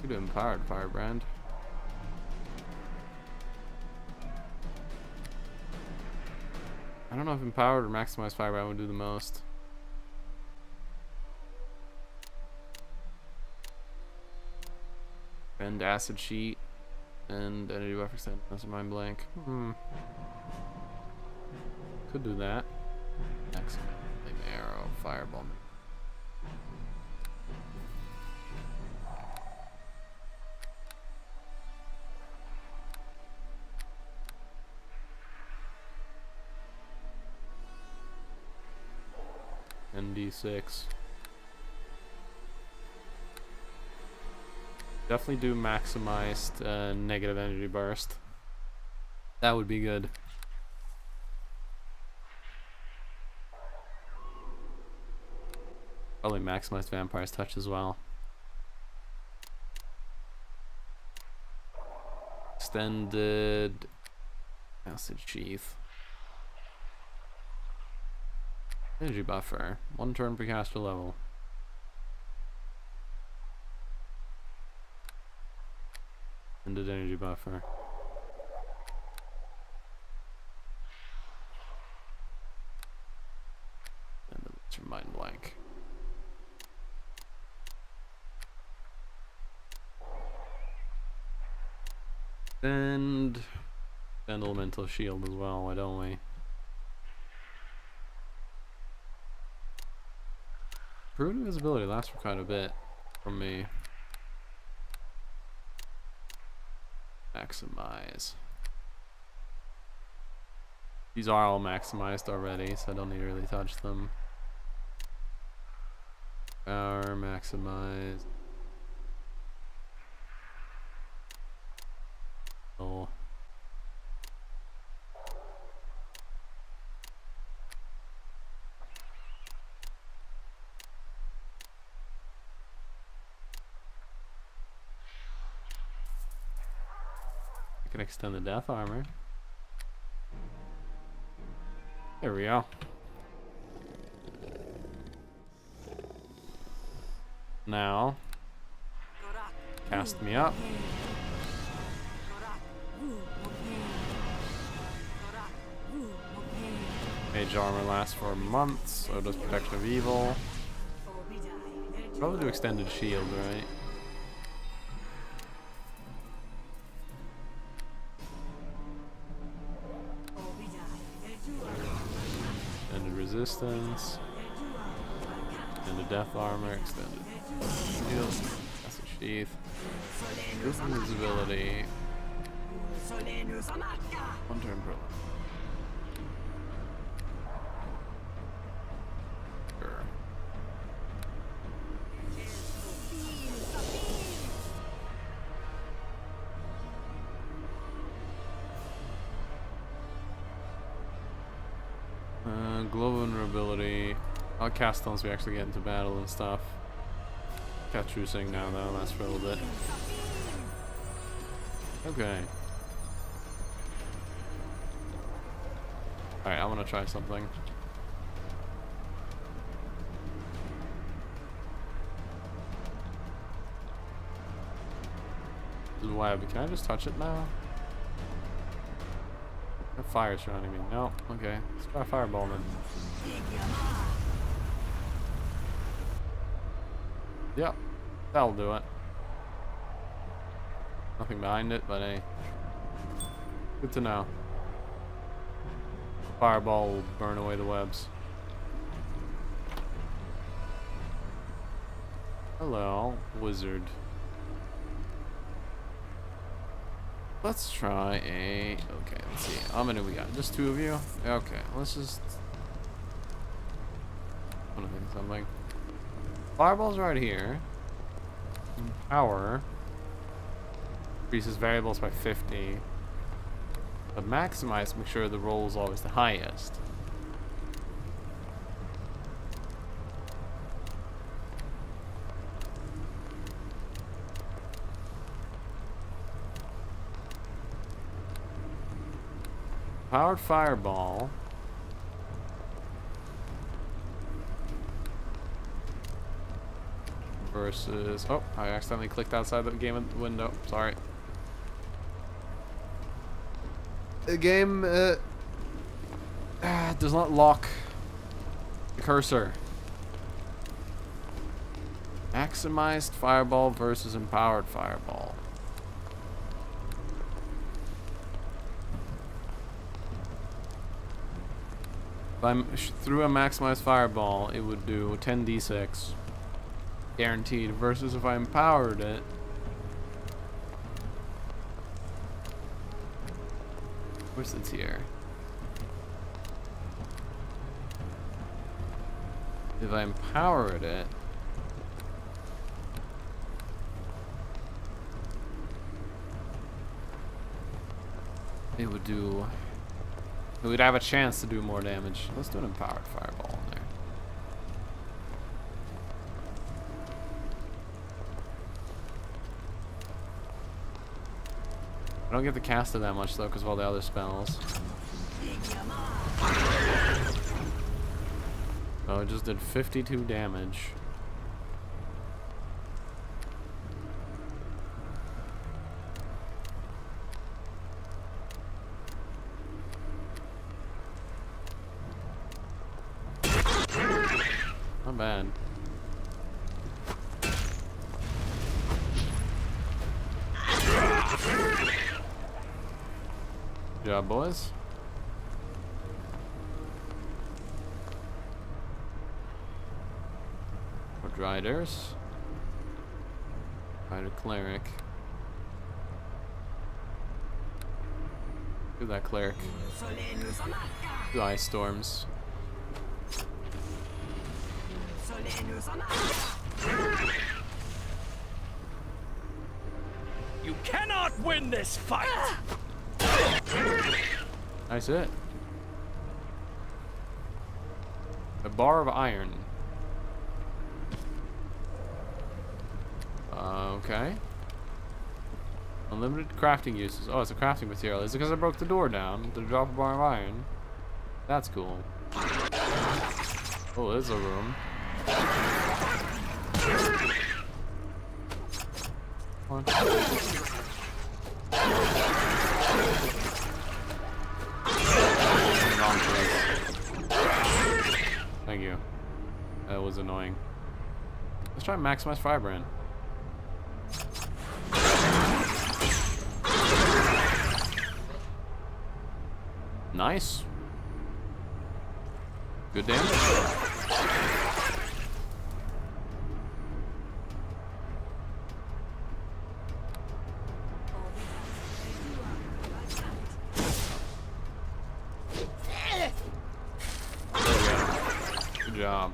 Could do empowered firebrand. I don't know if empowered or maximized firebrand would do the most. And acid sheet and energy buffer extend. That's a mind blank. Could do that. Maximum flame arrow, fireball. ND6. Definitely do maximized negative energy burst. That would be good. Probably maximized vampire's touch as well. Extended acid sheath. Energy buffer. 1 turn per caster level. Extended energy buffer. And then it's your mind blank. And elemental shield as well, why don't we? Improved invisibility lasts for quite a bit from me. Maximize. These are all maximized already, so I don't need to really touch them. Power maximize. Oh. I can extend the death armor. There we go. Now, cast me up. Mage armor lasts for months, so does protection of evil. Probably do extended shield, right? Extended resistance. Extended death armor, extended shield. That's a sheath. Improved invisibility. 1 turn per level. Sure. Global vulnerability. I'll cast once we actually get into battle and stuff. Got true sing now though, that's for a little bit. Okay. Alright, I wanna try something. This is web. Can I just touch it now? The fire surrounding me. No. Okay. Let's try a fireball then. Yep. That'll do it. Nothing behind it, but hey. Good to know. Fireball will burn away the webs. Hello, wizard. Let's try a... Okay, let's see. How many we got? Just 2 of you? Okay, let's just... I want to think of something. Fireball's right here. Power. Increases variables by 50. But maximize, make sure the roll is always the highest. Powered fireball. Versus... Oh, I accidentally clicked outside the game window. Sorry. The game does not lock the cursor. Maximized fireball versus empowered fireball. If I'm through a maximized fireball, it would do 10d6 guaranteed. Versus if I empowered it, where's the tier? If I empowered it, it would do. It would have a chance to do more damage. Let's do an empowered fireball in there. I don't get to cast it that much though because of all the other spells. Oh, it just did 52 damage. Not bad. Good job, boys. More Driders. Drider Cleric. Do that Cleric. Do Ice Storms. You cannot win this fight! Nice hit. A bar of iron. Okay. Unlimited crafting uses. Oh, it's a crafting material. Is it because I broke the door down to drop a bar of iron? That's cool. Oh, there's a room. Come on. Wrong place. Thank you. That was annoying. Let's try and maximize Firebrand. Nice. Good damage. Good job.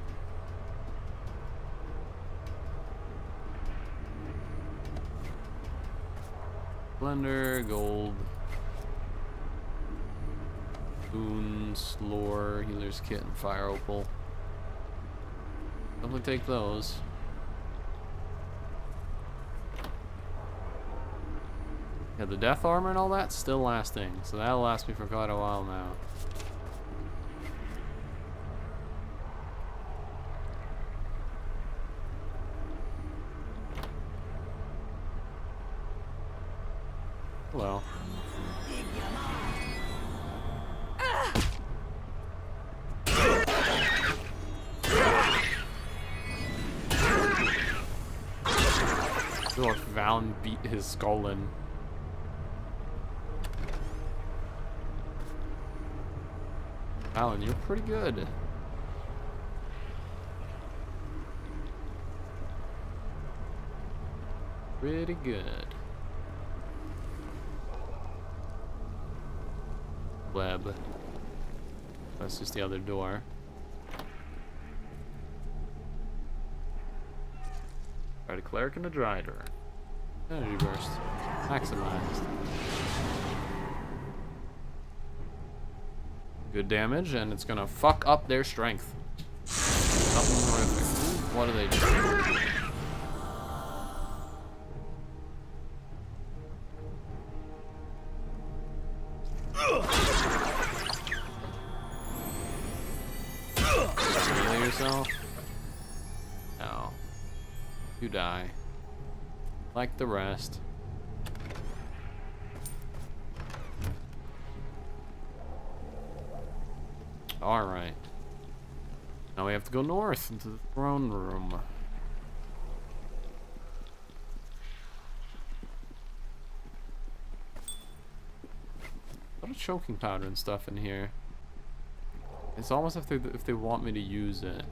Blender, gold. Boons, lore, healer's kit, and fire opal. Definitely take those. Yeah, the death armor and all that's still lasting, so that'll last me for quite a while now. Hello. I feel like Valen beat his skull in. Valen, you're pretty good. Pretty good. Web. That's just the other door. Alright, a cleric and a drider. Energy burst. Maximized. Good damage, and it's gonna fuck up their strength. Something horrific. What do they do? Heal yourself? No. You die. Like the rest. Alright. Now we have to go north into the throne room. A lot of choking powder and stuff in here. It's almost if they want me to use it.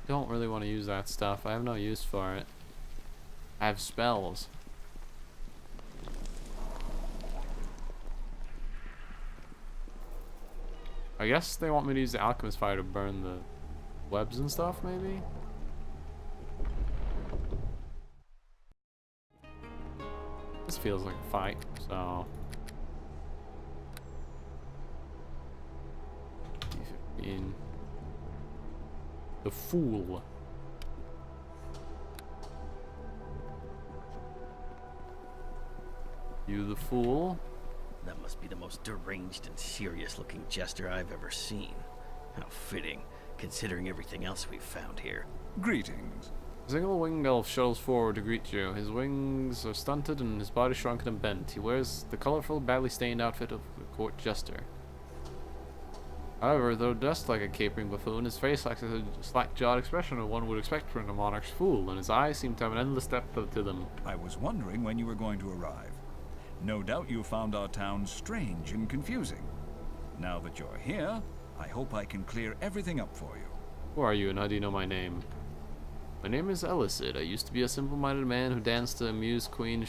Don't really want to use that stuff. I have no use for it. I have spells. I guess they want me to use the alchemist fire to burn the webs and stuff, maybe? This feels like a fight, so... 15. The Fool. You the Fool? That must be the most deranged and serious looking jester I've ever seen. How fitting, considering everything else we've found here. Greetings. A single winged elf shuttles forward to greet you. His wings are stunted and his body shrunken and bent. He wears the colorful, badly stained outfit of a court jester. However, though dressed like a capering buffoon, his face lacks a slack-jawed expression of one would expect from a monarch's fool, and his eyes seem to have an endless depth to them. I was wondering when you were going to arrive. No doubt you found our town strange and confusing. Now that you're here, I hope I can clear everything up for you. Who are you and how do you know my name? My name is Elicid. I used to be a simple-minded man who danced to amuse Queen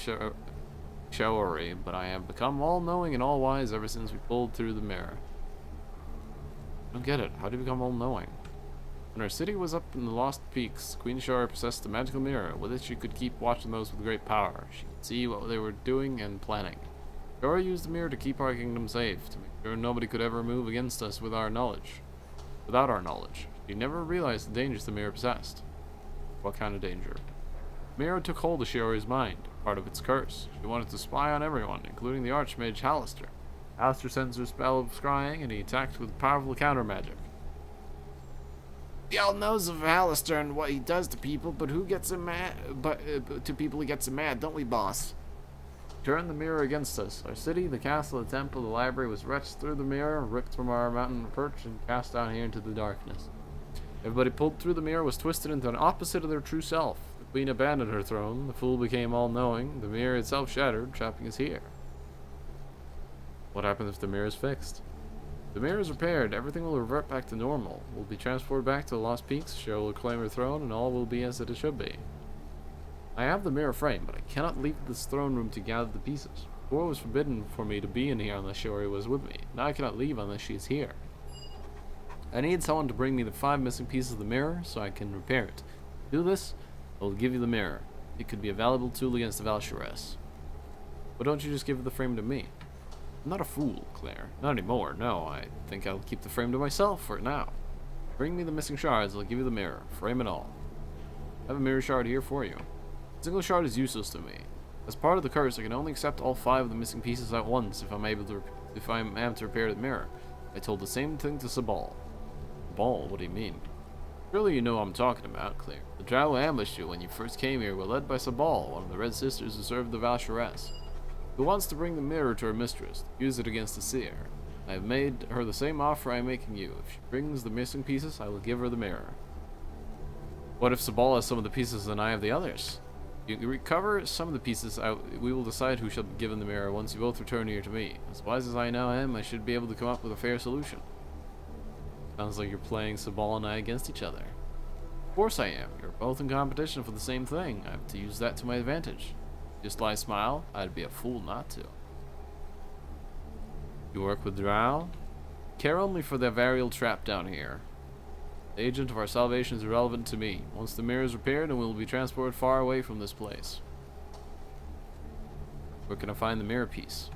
Showery, but I have become all-knowing and all-wise ever since we pulled through the mirror. I don't get it. How did you become all-knowing? When our city was up in the Lost Peaks, Queen Showery possessed a magical mirror. With it she could keep watch on those with great power. She could see what they were doing and planning. Showery used the mirror to keep our kingdom safe, to make sure nobody could ever move against us without our knowledge. She never realized the dangers the mirror possessed. What kind of danger? The mirror took hold of Showery's mind, part of its curse. She wanted to spy on everyone, including the Archmage Hallister. Hallister sends her spell of scrying, and he attacked with powerful counter magic. We all knows of Hallister and what he does to people, but who gets him mad? To people he gets him mad, don't we, boss? Turn the mirror against us. Our city, the castle, the temple, the library was wrenched through the mirror, ripped from our mountain perch, and cast down here into the darkness. Everybody pulled through the mirror was twisted into an opposite of their true self. The queen abandoned her throne, the fool became all-knowing, the mirror itself shattered, trapping us here. What happens if the mirror is fixed? The mirror is repaired, everything will revert back to normal. We'll be transported back to the Lost Peaks, Cheryl will claim her throne, and all will be as it should be. I have the mirror frame, but I cannot leave this throne room to gather the pieces. Before it was forbidden for me to be in here unless Showery was with me. Now I cannot leave unless she is here. I need someone to bring me the 5 missing pieces of the mirror so I can repair it. To do this, I will give you the mirror. It could be a valuable tool against the Valshires. Why don't you just give the frame to me? I'm not a fool, Claire. Not anymore, no. I think I'll keep the frame to myself for now. Bring me the missing shards, I'll give you the mirror. Frame it all. I have a mirror shard here for you. A single shard is useless to me. As part of the curse, I can only accept all 5 of the missing pieces at once if I'm able to repair the mirror. I told the same thing to Sabal. Sabal? What do you mean? Surely you know what I'm talking about, Claire. The drow who ambushed you when you first came here were led by Sabal, one of the Red Sisters who served the Valsharess, who wants to bring the mirror to her mistress, to use it against the seer. I have made her the same offer I am making you. If she brings the missing pieces, I will give her the mirror. What if Sabal has some of the pieces and I have the others? You can recover some of the pieces. We will decide who shall be given the mirror once you both return here to me. As wise as I now am, I should be able to come up with a fair solution. Sounds like you're playing Sabal and I against each other. Of course I am. You're both in competition for the same thing. I have to use that to my advantage. Just lie smile, I'd be a fool not to. You work with drow? Care only for the Varial trap down here. The agent of our salvation is irrelevant to me. Once the mirror is repaired, and we will be transported far away from this place. Where can I find the mirror piece?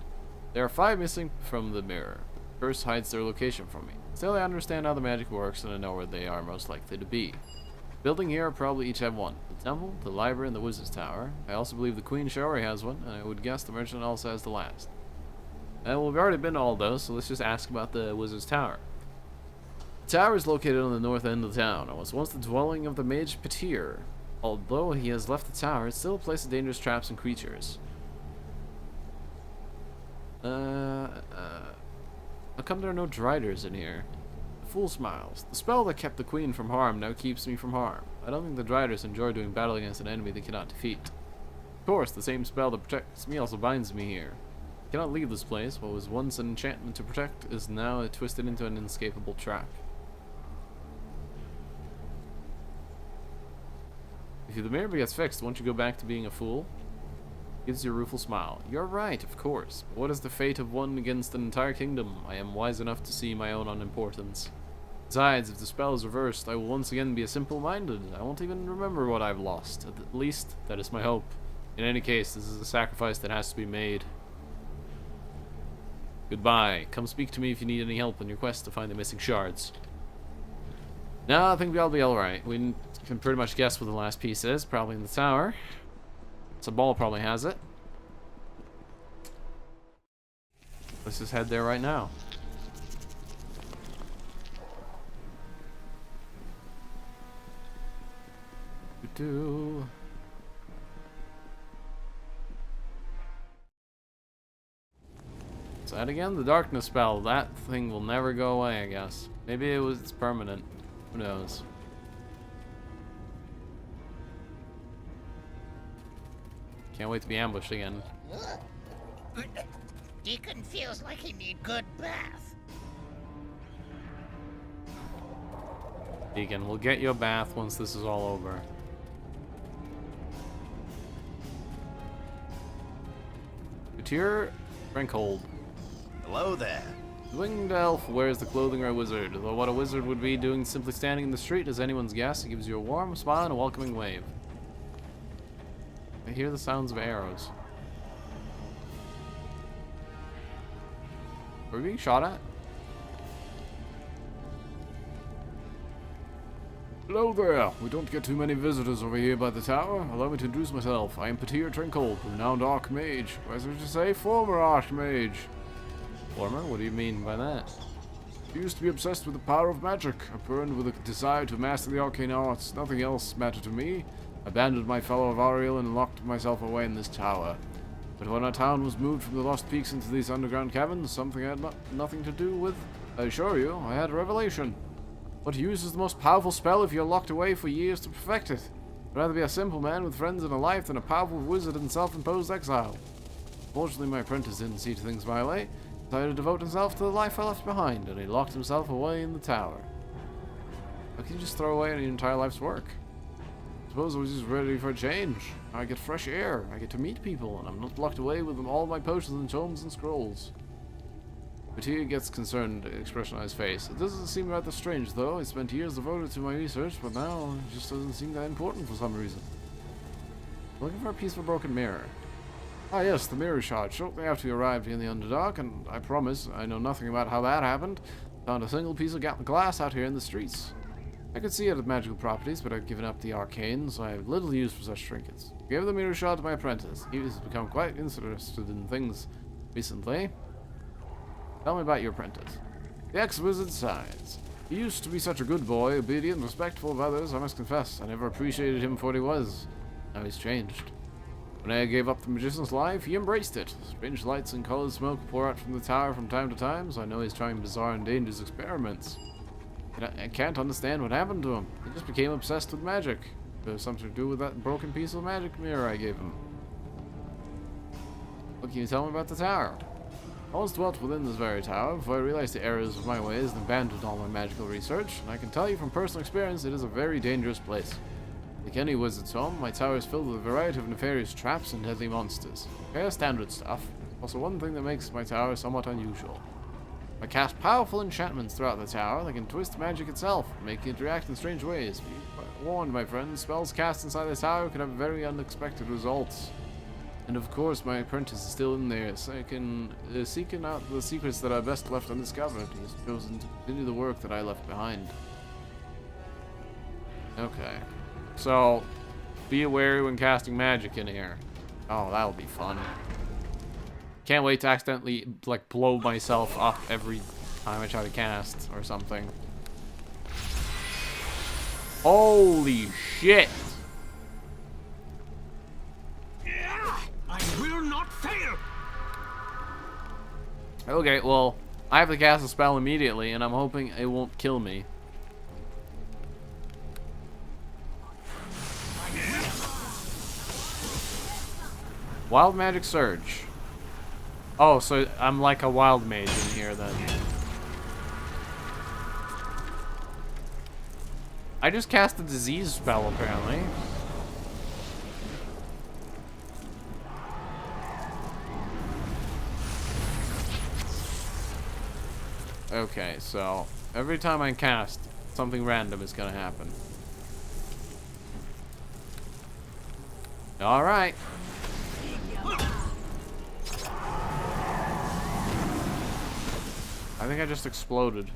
There are 5 missing from the mirror. First hides their location from me. Still, I understand how the magic works, and I know where they are most likely to be. The building here will probably each have one. The temple, the library, and the wizard's tower. I also believe the Queen Showery has one, and I would guess the merchant also has the last. Well, we've already been to all those, so let's just ask about the wizard's tower. The tower is located on the north end of the town, and was once the dwelling of the mage Petir. Although he has left the tower, it's still a place of dangerous traps and creatures. How come there are no driders in here? The fool smiles. The spell that kept the queen from harm now keeps me from harm. I don't think the driders enjoy doing battle against an enemy they cannot defeat. Of course, the same spell that protects me also binds me here. I cannot leave this place. What was once an enchantment to protect is now twisted into an inescapable trap. If the mirror gets fixed, won't you go back to being a fool? Gives you a rueful smile. You're right, of course. But what is the fate of one against an entire kingdom? I am wise enough to see my own unimportance. Besides, if the spell is reversed, I will once again be a simple-minded. I won't even remember what I've lost. At least, that is my hope. In any case, this is a sacrifice that has to be made. Goodbye. Come speak to me if you need any help on your quest to find the missing shards. No, I think we'll be alright. We can pretty much guess what the last piece is. Probably in the tower. Sabal probably has it. Let's just head there right now. What's that again? The darkness spell. That thing will never go away, I guess. Maybe it's permanent. Who knows? Can't wait to be ambushed again. Deacon feels like he need good bath. Deacon, we'll get you a bath once this is all over. Petir Frankhold. Hello there. The winged elf wears the clothing of a wizard. Though what a wizard would be doing simply standing in the street is anyone's guess. It gives you a warm smile and a welcoming wave. I hear the sounds of arrows. Are we being shot at? Hello there. We don't get too many visitors over here by the tower. Allow me to introduce myself. I am Petir Trincold, renowned Archmage. Or as would you say, former Archmage. Former? What do you mean by that? I used to be obsessed with the power of magic. I burned with a desire to master the arcane arts. Nothing else mattered to me. I abandoned my fellow Avariel and locked myself away in this tower. But when our town was moved from the Lost Peaks into these underground caverns, something I had nothing to do with, I assure you, I had a revelation. What use is the most powerful spell if you're locked away for years to perfect it? I'd rather be a simple man with friends and a life than a powerful wizard in self-imposed exile. Fortunately, my apprentice didn't see things my way. He decided to devote himself to the life I left behind, and he locked himself away in the tower. How can you just throw away your entire life's work? I suppose I was just ready for a change. I get fresh air, I get to meet people, and I'm not locked away with all my potions and tomes and scrolls. Petir gets concerned expression on his face. It doesn't seem rather strange, though. I spent years devoted to my research, but now it just doesn't seem that important for some reason. I'm looking for a piece of a broken mirror. Ah yes, the mirror shard. Shortly after you arrived here in the Underdark, and I promise I know nothing about how that happened, found a single piece of glass out here in the streets. I could see it had magical properties, but I've given up the arcane, so I have little use for such trinkets. I gave the mirror shard to my apprentice. He has become quite interested in things recently. Tell me about your apprentice. The ex-wizard sighs. He used to be such a good boy, obedient, respectful of others, I must confess. I never appreciated him for what he was. Now he's changed. When I gave up the magician's life, he embraced it. Strange lights and colored smoke pour out from the tower from time to time, so I know he's trying bizarre and dangerous experiments. I can't understand what happened to him. He just became obsessed with magic. There's something to do with that broken piece of magic mirror I gave him. What can you tell me about the tower? I once dwelt within this very tower before I realized the errors of my ways and abandoned all my magical research, and I can tell you from personal experience it is a very dangerous place. Like any wizard's home, my tower is filled with a variety of nefarious traps and deadly monsters. Okay, standard stuff. Also, one thing that makes my tower somewhat unusual. I cast powerful enchantments throughout the tower that can twist magic itself, making it react in strange ways. Be warned, my friends, spells cast inside the tower can have very unexpected results. And of course, my apprentice is still in there, seeking out the secrets that are best left undiscovered. He has chosen to continue the work that I left behind. Okay. So, be wary when casting magic in here. Oh, that'll be fun. Can't wait to accidentally, like, blow myself up every time I try to cast or something. Holy shit! I will not fail. Okay, well, I have to cast a spell immediately, and I'm hoping it won't kill me. Wild Magic Surge. Oh, so I'm like a wild mage in here then. I just cast a disease spell apparently. Okay, so every time I cast, something random is gonna happen. Alright. I think I just exploded.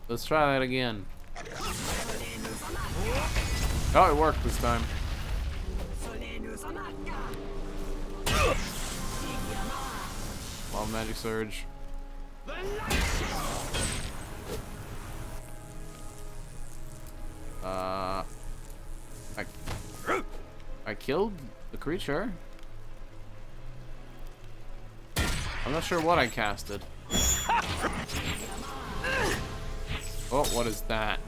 Let's try that again. Oh, it worked this time. Wild Magic Surge. I killed the creature. I'm not sure what I casted. Oh, what is that?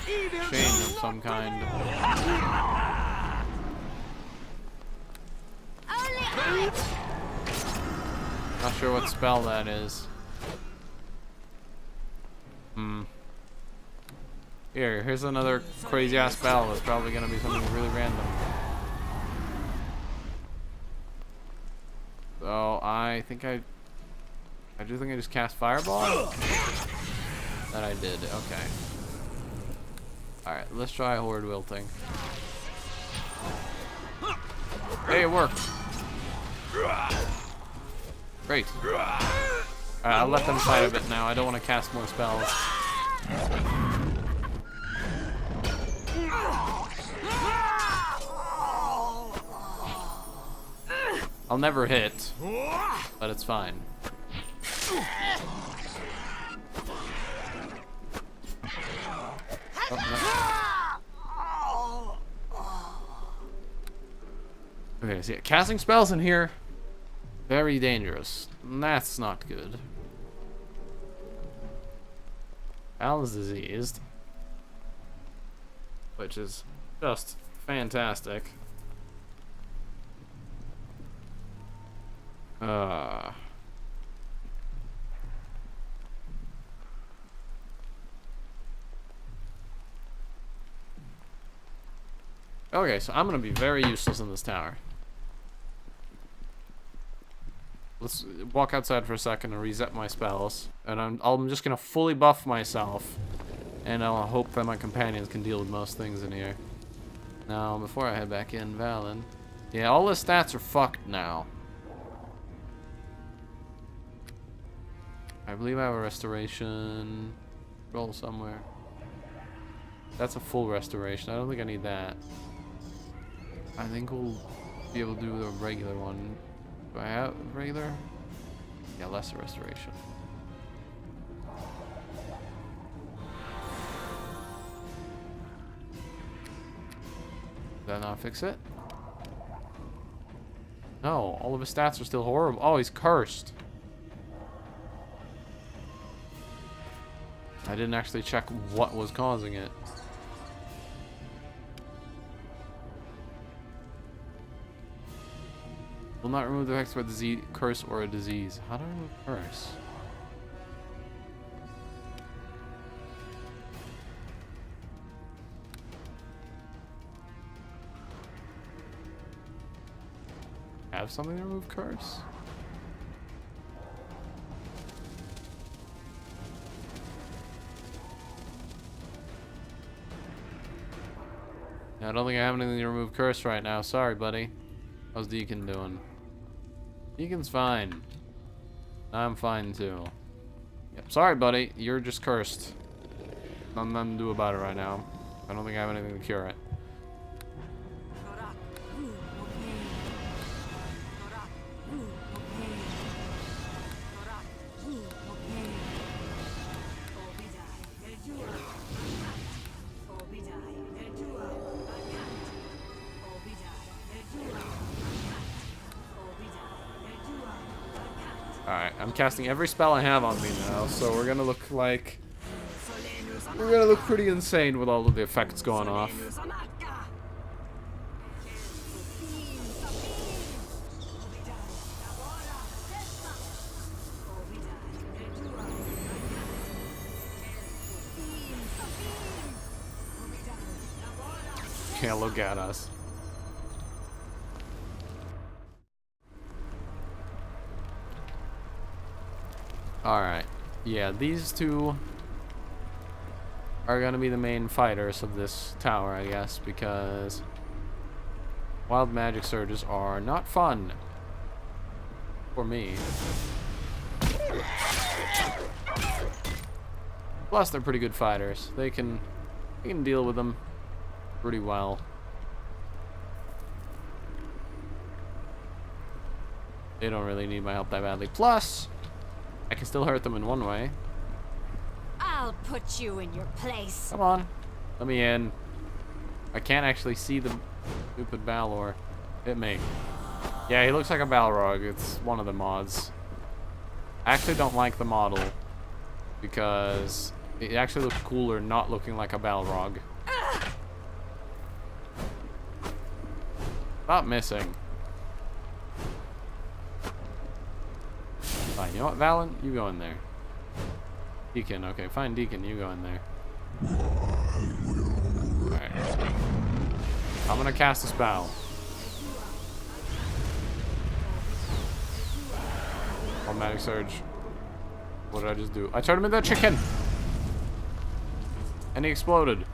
Chain of some kind. Not sure what spell that is. Here's another crazy ass spell that's probably gonna be something really random. So I do think I just cast Fireball. That I did, okay. Alright, let's try Horde Wilting. Hey, it worked. Great. Alright, I'll let them fight a bit now. I don't want to cast more spells. I'll never hit, but it's fine. Oh, no. Okay, so yeah, casting spells in here, very dangerous. That's not good. Al is diseased, which is just fantastic. Okay, so I'm gonna be very useless in this tower. let's walk outside for a second and reset my spells. And I'm just gonna fully buff myself. And I'll hope that my companions can deal with most things in here. Now, before I head back in, Valen. Yeah, all the stats are fucked now. I believe I have a restoration roll somewhere. That's a full restoration. I don't think I need that. I think we'll be able to do the regular one. Do I have regular? Yeah, lesser restoration. Did that not fix it? No, all of his stats are still horrible. Oh, he's cursed. I didn't actually check what was causing it. Will not remove the effects of a disease, curse or a disease. How do I remove curse? Have something to remove curse? I don't think I have anything to remove curse right now. Sorry, buddy. How's Deacon doing? Deacon's fine. I'm fine too. Yep. Sorry, buddy. You're just cursed. Nothing to do about it right now. I don't think I have anything to cure it. Alright, I'm casting every spell I have on me now, so we're gonna look like... We're gonna look pretty insane with all of the effects going off. Can't look at us. Alright, yeah, these two are gonna be the main fighters of this tower, I guess, because wild magic surges are not fun for me. Plus, they're pretty good fighters. They can deal with them pretty well. They don't really need my help that badly. Plus, I can still hurt them in one way. I'll put you in your place. Come on. Let me in. I can't actually see the stupid Balor. Hit me. Yeah, he looks like a Balrog. It's one of the mods. I actually don't like the model because it actually looks cooler not looking like a Balrog. Stop missing. Fine, you know what, Valen? You go in there. Deacon, okay, fine, Deacon, you go in there. Alright. I'm gonna cast a spell. Automatic Surge. What did I just do? I turned him into a chicken! And he exploded.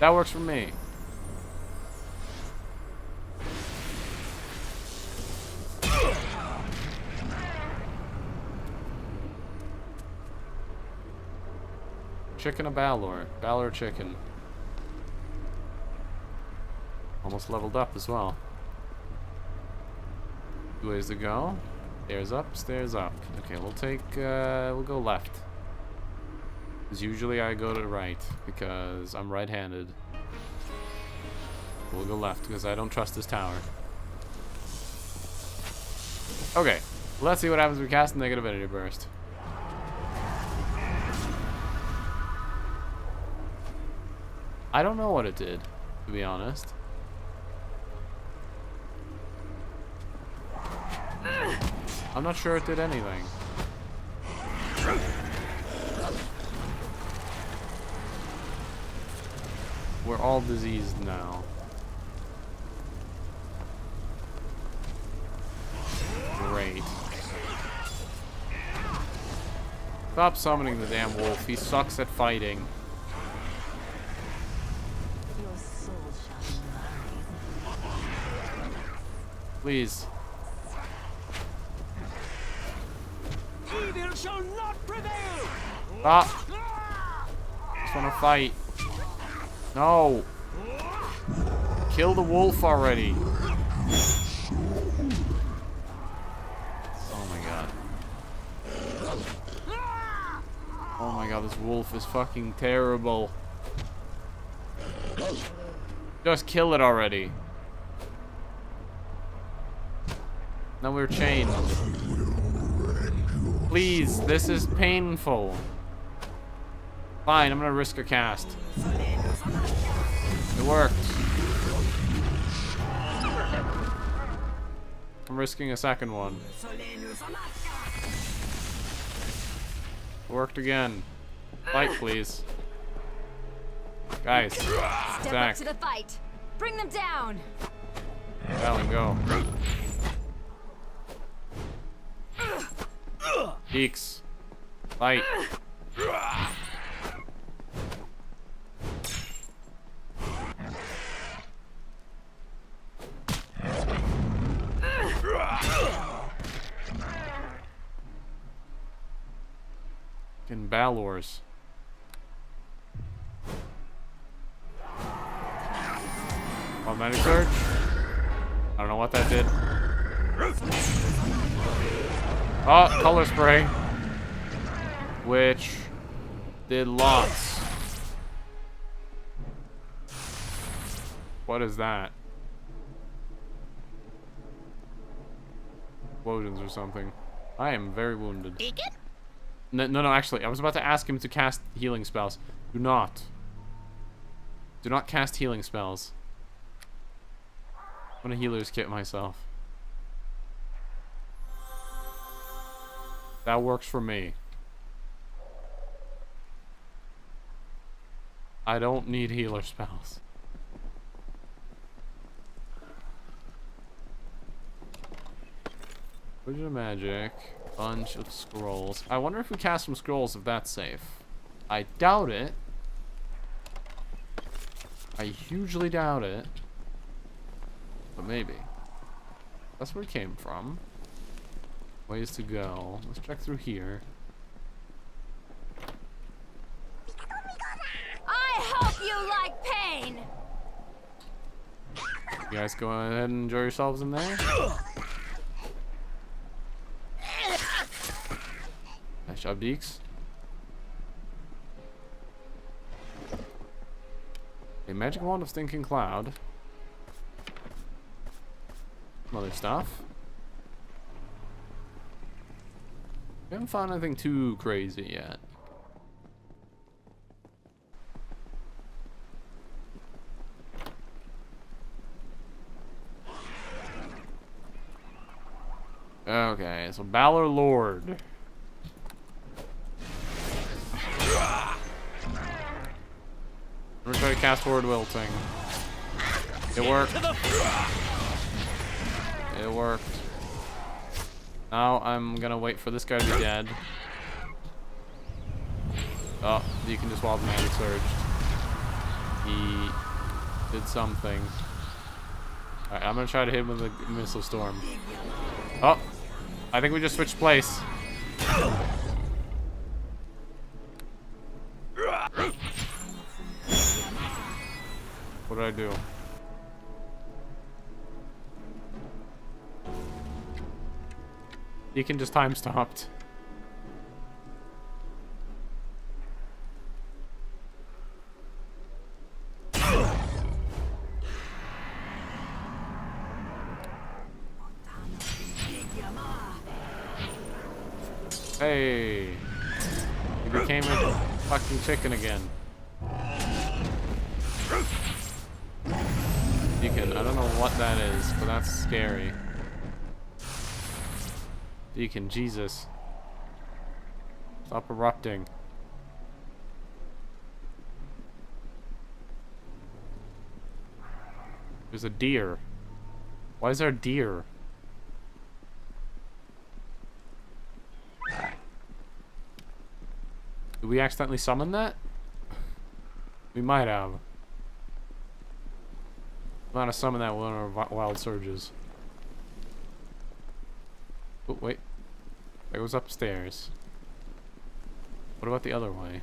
That works for me. Chicken of Balor. Balor chicken. Almost leveled up as well. 2 ways to go. Stairs up, stairs up. Okay, we'll take, we'll go left. Because usually I go to the right, because I'm right-handed. We'll go left, because I don't trust this tower. Okay, let's see what happens when we cast Negative Energy Burst. I don't know what it did, to be honest. I'm not sure it did anything. We're all diseased now. Stop summoning the damn wolf. He sucks at fighting. Please. Evil shall not prevail! Stop. Just wanna fight. No. Kill the wolf already. Oh my god. Oh my god, this wolf is fucking terrible. Just kill it already. Now we're chained. Please, this is painful. Fine, I'm gonna risk a cast. It worked. I'm risking a second one. It worked again. Fight, please. Guys, Step up attack. to the fight. Bring them down. Alan, go. Geeks. Fight. Fucking Balors. Automatic surge? I don't know what that did. Oh, color spray. Which did lots. What is that? Explosions or something. I am very wounded. No, actually, I was about to ask him to cast healing spells. Do not. Do not cast healing spells. I'm gonna healer's kit myself. That works for me. I don't need healer spells. Wizard of Magic. Bunch of scrolls. I wonder if we cast some scrolls if that's safe. I doubt it. I hugely doubt it. But maybe. That's where it came from. Ways to go. Let's check through here. I hope you like pain. You guys go ahead and enjoy yourselves in there. Nice job, Deeks. A magic wand of stinking cloud. Some other stuff. We haven't found anything too crazy yet. Okay, so Balor Lord. We're trying to cast Word Wilting. It worked. It worked. Now I'm gonna wait for this guy to be dead. Oh, you can just swap Magic Surge. He did something. Alright, I'm gonna try to hit him with a Missile Storm. Oh, I think we just switched place. What did I do? You can just time stopped. Hey, he became a fucking chicken again. Deacon, I don't know what that is, but that's scary. Deacon, Jesus. Stop erupting. There's a deer. Why is there a deer? Did we accidentally summon that? We might have. Might have summoned that one of our wild surges. Oh, wait. It goes upstairs. What about the other way?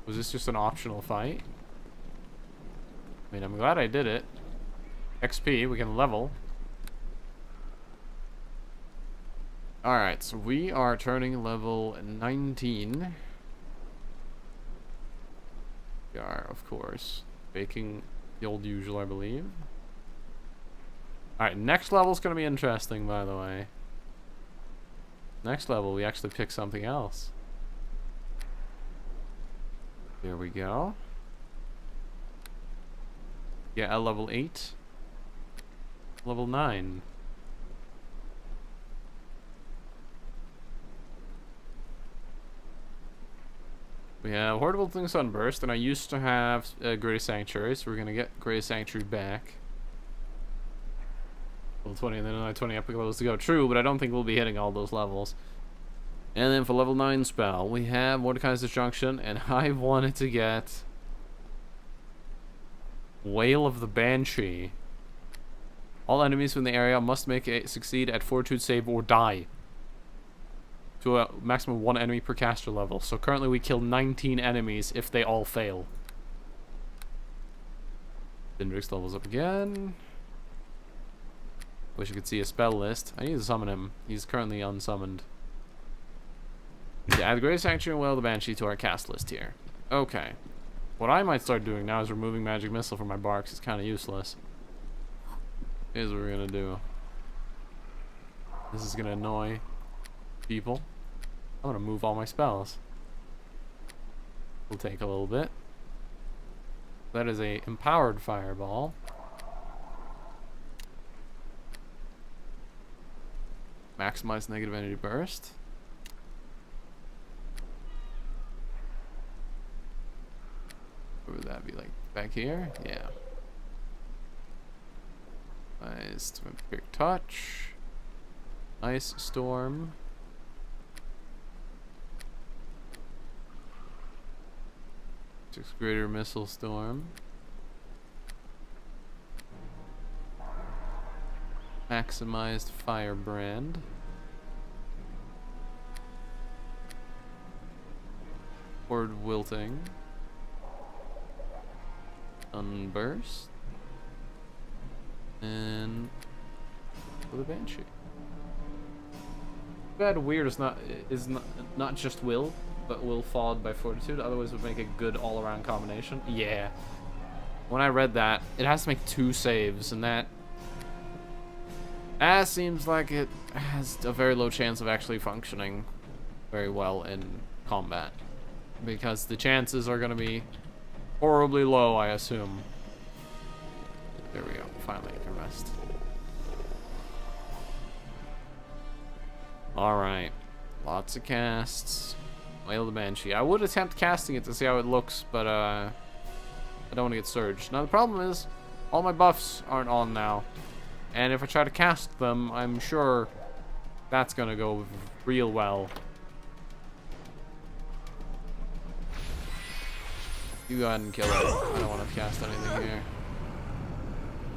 Was this just an optional fight? I mean, I'm glad I did it. XP, we can level. Alright, so we are turning level 19. We are, of course, baking the old usual, I believe. Alright, next level's gonna be interesting, by the way. Next level, we actually pick something else. There we go. Yeah, at level 8. Level 9. We have Horde Wilting Sunburst, and I used to have Greatest Sanctuary, so we're gonna get Greatest Sanctuary back. Level 20, and then another 20 epic levels to go. True, but I don't think we'll be hitting all those levels. And then for level 9 spell, we have Mordecai's Disjunction, and I wanted to get Wail of the Banshee. All enemies in the area must succeed at Fortitude save or die. To a maximum of 1 enemy per caster level. So currently we kill 19 enemies if they all fail. Dendrix levels up again. Wish you could see a spell list. I need to summon him. He's currently unsummoned. Yeah, add the Great Sanctuary and Wail of the Banshee to our cast list here. Okay. What I might start doing now is removing Magic Missile from my barks. It's kind of useless. Here's what we're going to do. This is going to annoy people. I'm going to move all my spells. Will take a little bit. That is a empowered fireball. Maximize negative energy burst. Where would that be, like back here? Yeah. Nice. Big touch. Ice storm. Greater missile storm. Maximized firebrand. Horde wilting. Sunburst. And for the Banshee. Bad weird is not just will, but will followed by fortitude. Otherwise would make a good all-around combination. Yeah. When I read that, it has to make 2 saves, and that seems like it has a very low chance of actually functioning very well in combat. Because the chances are going to be horribly low, I assume. There we go. Finally, I can rest. Alright. Lots of casts. Wail of the Banshee. I would attempt casting it to see how it looks, but I don't want to get surged. Now the problem is, all my buffs aren't on now. And if I try to cast them, I'm sure that's going to go real well. You go ahead and kill it. I don't want to cast anything here.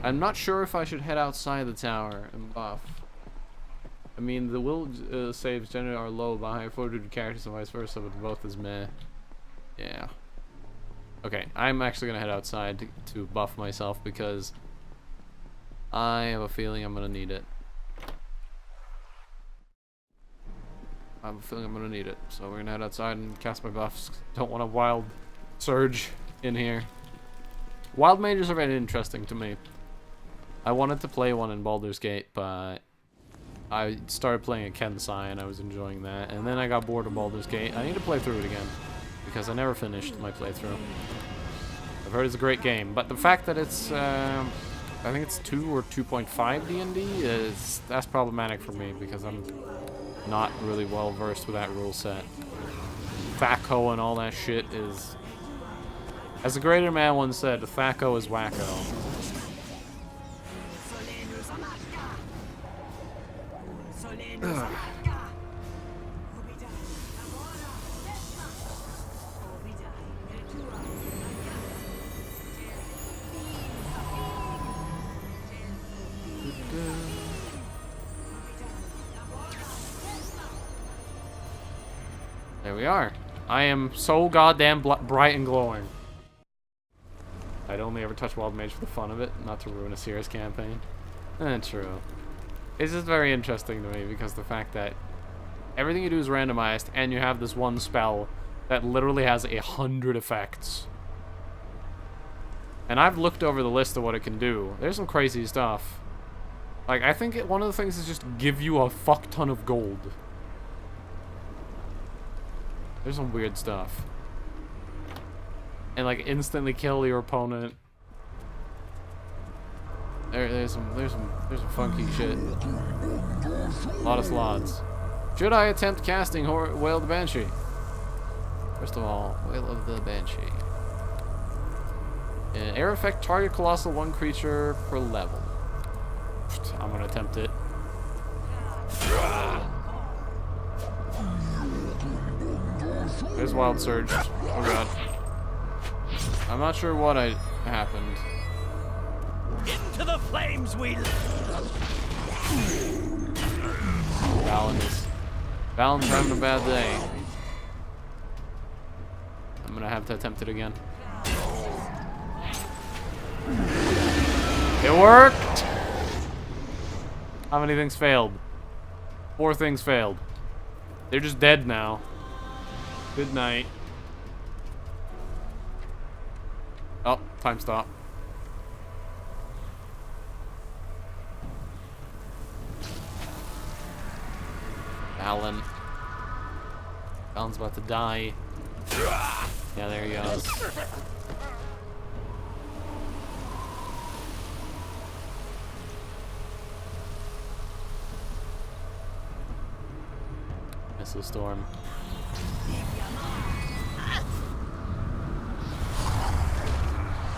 I'm not sure if I should head outside the tower and buff. I mean, the will saves generally are low by higher fortitude characters and vice versa, but both is meh. Yeah. Okay, I'm actually going to head outside to buff myself because I have a feeling I'm going to need it. I have a feeling I'm going to need it. So we're going to head outside and cast my buffs. Don't want a wild surge in here. Wild mages are very interesting to me. I wanted to play one in Baldur's Gate, but I started playing a Kensai and I was enjoying that. And then I got bored of Baldur's Gate. I need to play through it again because I never finished my playthrough. I've heard it's a great game, but the fact that it's I think it's 2 or 2.5 D&D that's problematic for me because I'm not really well versed with that rule set. Thaco and all that shit is, as a greater man once said, Thaco is wacko. There we are. I am so goddamn bright and glowing. I'd only ever touch Wild Mage for the fun of it, not to ruin a serious campaign. True. It's just very interesting to me because the fact that everything you do is randomized and you have this one spell that literally has 100 effects. And I've looked over the list of what it can do. There's some crazy stuff. Like, I think one of the things is just give you a fuck ton of gold. There's some weird stuff. And like instantly kill your opponent. There's some funky shit. A lot of slots. Should I attempt casting Wail of the Banshee? First of all, Wail of the Banshee. Air effect, target colossal 1 creature per level. I'm gonna attempt it. There's Wild Surge. Oh god. I'm not sure what happened. Into the flames we Valen's having a bad day. I'm gonna have to attempt it again. It worked! How many things failed? 4 things failed. They're just dead now. Good night. Oh, time stop. Valen. Valen's about to die. Yeah, there he goes. Missile storm.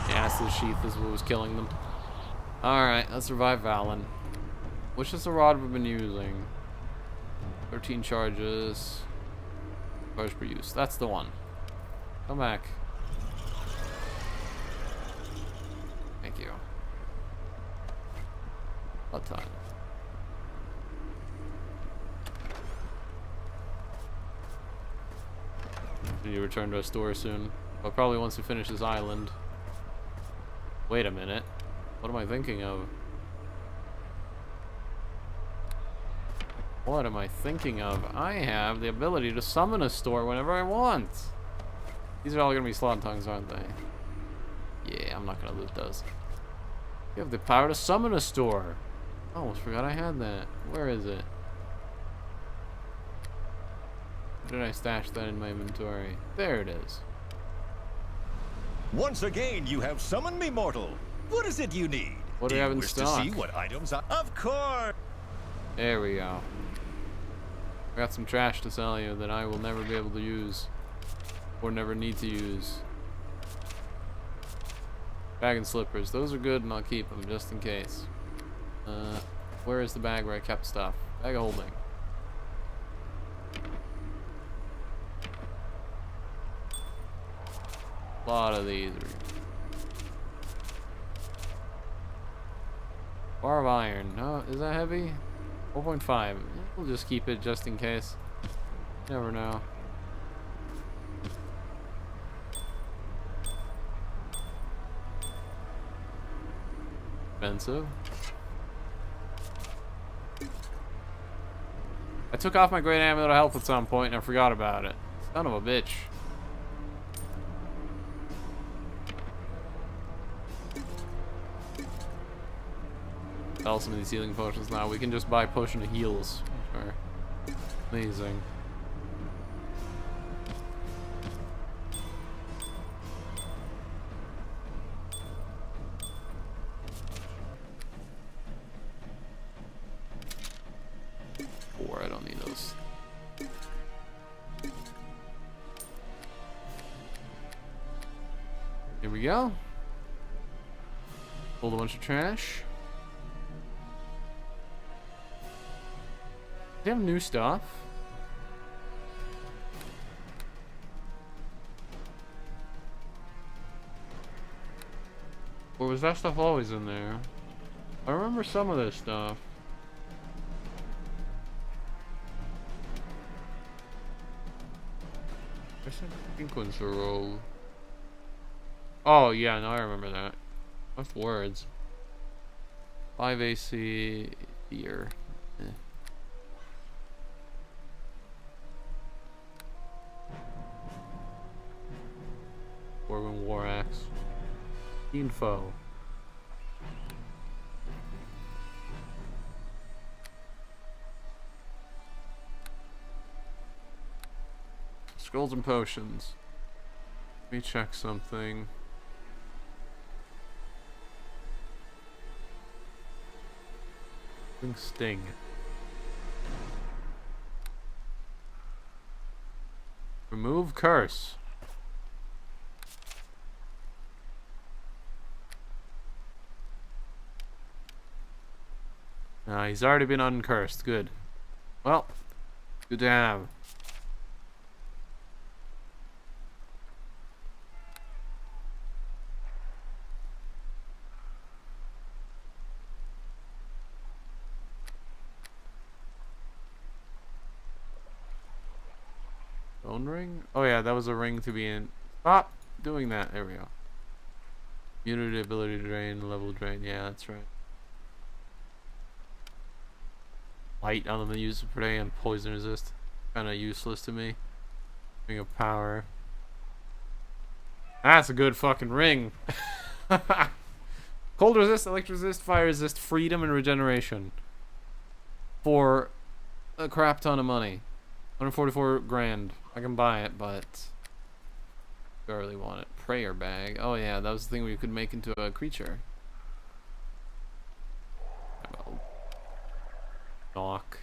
The acid sheath is what was killing them. Alright, let's revive Valen. Which is the rod we've been using? 13 charges. Charge per use. That's the one. Come back. Thank you. What time? Should you return to a store soon? But probably once we finish this island. Wait a minute. What am I thinking of? What am I thinking of? I have the ability to summon a store whenever I want. These are all gonna be slot tongues, aren't they? Yeah, I'm not gonna loot those. You have the power to summon a store. I almost forgot I had that. Where is it? Where did I stash that in my inventory? There it is. Once again, you have summoned me, mortal. What is it you need? What do we have in wish stock? to see what items are? Of course. There we go. I got some trash to sell you that I will never be able to use. Or never need to use. Bag and slippers. Those are good and I'll keep them just in case. Where is the bag where I kept stuff? Bag of holding. A lot of these. Bar of iron. No, is that heavy? 4.5. We'll just keep it just in case. Never know. Expensive. I took off my great amulet of health at some point and I forgot about it. Son of a bitch. Sell some of these healing potions now. We can just buy potion of heals. Sure. Amazing. I don't need those. Here we go. Pulled a bunch of trash. Do you have new stuff? Or was that stuff always in there? I remember some of this stuff. Sequence roll. Oh yeah, no, I remember that. What's words? 5 AC here. Eh. Dwarven War Axe. Info. Scrolls and potions. Let me check something. Sting. Remove curse. He's already been uncursed. Good. Well, good to have. Bone ring? Oh yeah, that was a ring to be in. Stop doing that. There we go. Immunity, ability drain, level drain. Yeah, that's right. Light element used per day and poison resist. Kind of useless to me. Ring of power. That's a good fucking ring. Cold resist, electric resist, fire resist, freedom, and regeneration. For a crap ton of money. 144 grand. I can buy it, but I really want it. Prayer bag. Oh yeah, that was the thing where you could make into a creature. Knock.